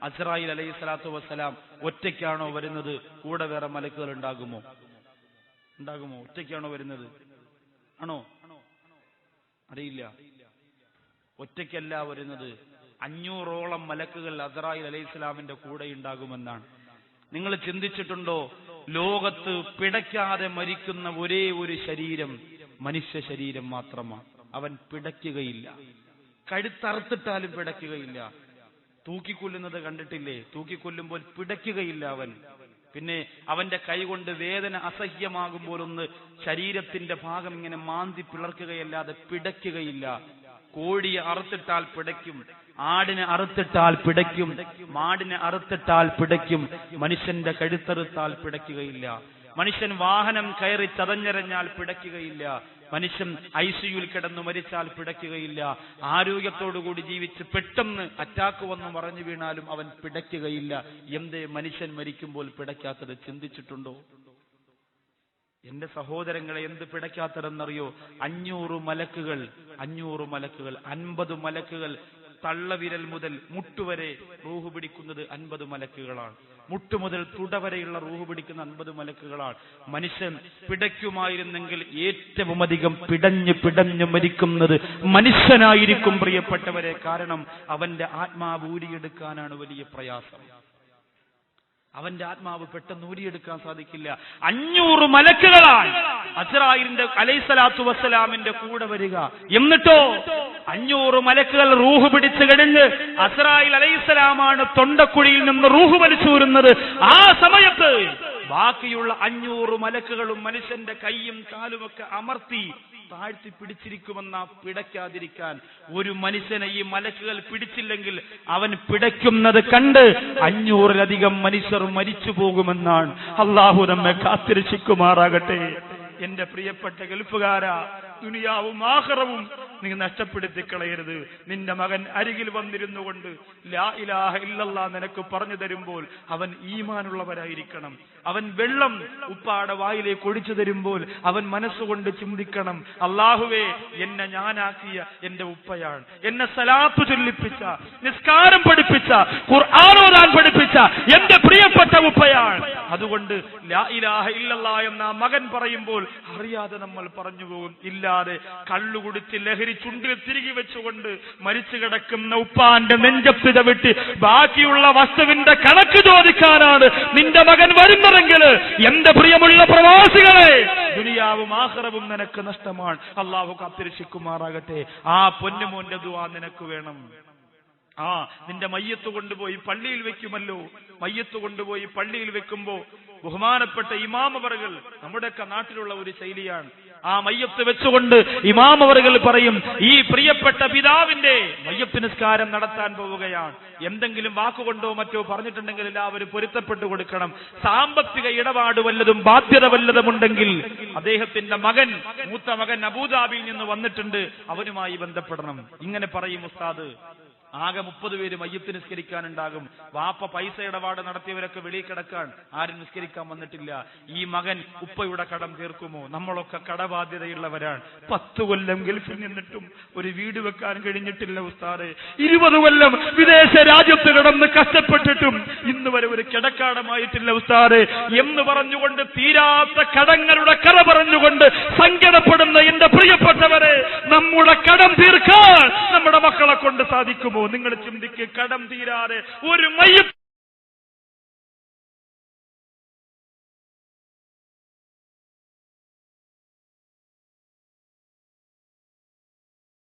അസ്രായിൽ അലൈഹി സ്വലാത്തു വസ്സലാം ഒറ്റയ്ക്കാണോ വരുന്നത്? കൂടെ വേറെ മലക്കുകൾ ഉണ്ടാകുമോ? ഒറ്റയ്ക്കാണോ വരുന്നത്? ആണോ? അറിയില്ല. ഒറ്റയ്ക്കല്ല വരുന്നത്. 500ഓളം മലക്കുകൾ അസ്രായിൽ അലൈഹി സ്വലാമിന്റെ കൂടെ ഉണ്ടാകുമെന്നാണ്. നിങ്ങൾ ചിന്തിച്ചിട്ടുണ്ടോ? ലോകത്ത് പിടയ്ക്കാതെ മരിക്കുന്ന ഒരേ ഒരു ശരീരം മനുഷ്യ ശരീരം മാത്രമാണ്. അവൻ പിടയ്ക്കുകയില്ല, കഴുത്തറുത്തിട്ടാലും പിടയ്ക്കുകയില്ല. തൂക്കിക്കൊല്ലുന്നത് കണ്ടിട്ടില്ലേ? തൂക്കിക്കൊല്ലുമ്പോൾ പിടയ്ക്കുകയില്ല അവൻ. പിന്നെ അവന്റെ കൈകൊണ്ട് വേദന അസഹ്യമാകുമ്പോഴൊന്ന് ശരീരത്തിന്റെ ഭാഗം ഇങ്ങനെ മാന്തി പിളർക്കുകയല്ലാതെ പിടയ്ക്കുകയില്ല. കോഴിയെ അറുത്തിട്ടാൽ പിടയ്ക്കും, ആടിനെ അറുത്തിട്ടാൽ പിടയ്ക്കും, മാടിനെ അറുത്തിട്ടാൽ പിടയ്ക്കും. മനുഷ്യന്റെ കഴുത്തറുത്താൽ പിടയ്ക്കുകയില്ല. മനുഷ്യൻ വാഹനം കയറി ചതഞ്ഞെറിഞ്ഞാൽ പിടയ്ക്കുകയില്ല. മനുഷ്യൻ ഐസിയുയിൽ കിടന്നു മരിച്ചാൽ പിടയ്ക്കുകയില്ല. ആരോഗ്യത്തോടുകൂടി ജീവിച്ച് പെട്ടെന്ന് അറ്റാക്ക് വന്നു മറഞ്ഞു വീണാലും അവൻ പിടയ്ക്കുകയില്ല. എന്തേ മനുഷ്യൻ മരിക്കുമ്പോൾ പിടയ്ക്കാത്തത്? ചിന്തിച്ചിട്ടുണ്ടോ? എന്റെ സഹോദരങ്ങളെ, എന്ത് പിടയ്ക്കാത്തതെന്നറിയോ? 500 മലക്കുകൾ 50 മലക്കുകൾ തള്ളവിരൽ മുതൽ മുട്ടുവരെ റൂഹ് പിടിക്കുന്നത് 50 മലക്കുകളാണ്. മുട്ടുമുതൽ തുടവരെയുള്ള റൂഹ് പിടിക്കുന്ന 50 മലക്കുകളാണ്. മനുഷ്യൻ പിടയ്ക്കുമായിരുന്നെങ്കിൽ ഏറ്റവും അധികം പിടഞ്ഞു മരിക്കുന്നത് മനുഷ്യനായിരിക്കും പ്രിയപ്പെട്ടവരെ. കാരണം അവന്റെ ആത്മാവ് ഊരിയെടുക്കാനാണ് വലിയ പ്രയാസം. അവന്റെ ആത്മാവ് പെട്ടെന്ന് ഊരിയെടുക്കാൻ സാധിക്കില്ല. 500 മലക്കുകളാണ് അസ്രായിലിന്റെ അലൈഹിസ്സലാത്തു വസ്സലാമിന്റെ കൂടെ വരിക. എന്നിട്ടോ 500 മലക്കുകൾ റൂഹ് പിടിച്ചു കഴിഞ്ഞ് അസ്രായിൽ അലൈഹിസ്സലാമാണ് തൊണ്ടക്കുഴിയിൽ നിന്ന് റൂഹ് വലിച്ചൂരുന്നത്. ആ സമയത്ത് ബാക്കിയുള്ള 500 മലക്കുകളും മനുഷ്യന്റെ കൈയും കാലുമൊക്കെ അമർത്തി താഴ്ത്തി പിടിച്ചിരിക്കുമെന്ന പിടയ്ക്കാതിരിക്കാൻ. ഒരു മനുഷ്യനെ ഈ മലക്കുകൾ പിടിച്ചില്ലെങ്കിൽ അവൻ പിടയ്ക്കുന്നത് കണ്ട് 500-ലധികം മനുഷ്യർ മരിച്ചു പോകുമെന്നാണ്. അള്ളാഹു നമ്മെ കാത്തിരക്ഷിക്കുമാറാകട്ടെ. എന്റെ പ്രിയപ്പെട്ട ഗൾഫുകാരാ, ദുനിയാവും ആഖിറവും നീ നഷ്ടപ്പെടുത്തി കളയരുത്. നിന്റെ മകൻ അരികിൽ വന്നിരുന്നു കൊണ്ട് ലാ ഇലാഹ ഇല്ലല്ലാഹ് നിനക്ക് പറഞ്ഞു തരുമ്പോൾ അവൻ ഈമാനുള്ളവരായിരിക്കണം. അവൻ വെള്ളം ഉപ്പാടെ വായിലേക്ക് ഒഴിച്ചു തരുമ്പോൾ അവൻ മനസ്സുകൊണ്ട് ചിന്തിക്കണം, അല്ലാഹുവേ, എന്നെ ഞാനാക്കിയ എന്റെ ഉപ്പയാണ്, എന്നെ സലാത്ത് ചൊല്ലിപ്പിച്ച, നിസ്കാരം പഠിപ്പിച്ച, ഖുർആൻ ഓതാൻ പഠിപ്പിച്ച എന്റെ പ്രിയപ്പെട്ട ഉപ്പയാണ്. അതുകൊണ്ട് ലാ ഇലാഹ ഇല്ലല്ലാഹ് എന്ന മകൻ പറയുമ്പോൾ അറിയാതെ നമ്മൾ പറഞ്ഞു പോകും. ഇല്ലാതെ കള്ളുകുടിച്ച് ലഹരി ചുണ്ടിൽ തിരികെ വെച്ചുകൊണ്ട് മരിച്ചു കിടക്കുന്ന ഉപ്പാന്റെ നെഞ്ചത്ത് ചവിട്ടി ബാക്കിയുള്ള വസ്തുവിന്റെ കണക്ക് ചോദിക്കാനാണ് നിന്റെ മകൻ വരുന്നതെങ്കിൽ എന്റെ പ്രിയമുള്ള പ്രവാസികളെ, ദുനിയാവും ആഖിറവും നിനക്ക് നഷ്ടമാണ്. അല്ലാഹു കാത്തിരക്ഷിക്കുമാറാകട്ടെ. ആ പൊന്നുമോന്റെ ദുആ നിനക്ക് വേണം. നിന്റെ മയ്യത്ത് കൊണ്ടുപോയി പള്ളിയിൽ വെക്കുമല്ലോ. മയ്യത്ത് കൊണ്ടുപോയി പള്ളിയിൽ വെക്കുമ്പോ ബഹുമാനപ്പെട്ട ഇമാം അവറുകൾ, നമ്മുടെയൊക്കെ നാട്ടിലുള്ള ഒരു ശൈലിയാണ്, ആ മയ്യത്ത് വെച്ചുകൊണ്ട് ഇമാം അവറുകൾ പറയും, ഈ പ്രിയപ്പെട്ട പിതാവിന്റെ മയ്യത്ത് നിസ്കാരം നടത്താൻ പോവുകയാണ്. എന്തെങ്കിലും വാക്കുകൊണ്ടോ മറ്റോ പറഞ്ഞിട്ടുണ്ടെങ്കിൽ എല്ലാവരും പൊരുത്തപ്പെട്ടു കൊടുക്കണം. സാമ്പത്തിക ഇടപാട് വല്ലതും ബാധ്യത വല്ലതും ഉണ്ടെങ്കിൽ അദ്ദേഹത്തിന്റെ മകൻ, മൂത്ത മകൻ അബൂദാബിയിൽ നിന്ന് വന്നിട്ടുണ്ട്, അവനുമായി ബന്ധപ്പെടണം. ഇങ്ങനെ പറയും ഉസ്താദ്. ആകെ 30 പേര് മയ്യത്ത് നിസ്കരിക്കാനുണ്ടാകും. വാപ്പ പൈസ ഇടപാട് നടത്തിയവരൊക്കെ വെളിയിൽ കിടക്കാൻ, ആരും നിസ്കരിക്കാൻ വന്നിട്ടില്ല. ഈ മകൻ ഉപ്പയുടെ കടം തീർക്കുമോ? നമ്മളൊക്കെ കടബാധ്യതയുള്ളവരാണ്. 10 കൊല്ലം ഗൾഫിൽ നിന്നിട്ടും ഒരു വീട് വെക്കാൻ കഴിഞ്ഞിട്ടില്ല ഉസ്താദേ. 20 കൊല്ലം വിദേശ രാജ്യത്ത് കിടന്ന് കഷ്ടപ്പെട്ടിട്ടും ഇന്ന് വരെ ഒരു കിടക്കാടമായിട്ടില്ല ഉസ്താദേ എന്ന് പറഞ്ഞുകൊണ്ട് തീരാത്ത കടങ്ങളുടെ കറ പറഞ്ഞുകൊണ്ട് സങ്കടപ്പെടുന്ന എന്റെ പ്രിയപ്പെട്ടവരെ, നമ്മുടെ കടം തീർക്കാൻ നമ്മുടെ മക്കളെ കൊണ്ട് സാധിക്കുമോ? നിങ്ങൾ ചിന്തിക്ക്. കടം തീരാതെ ഒരു മയ്യത്ത്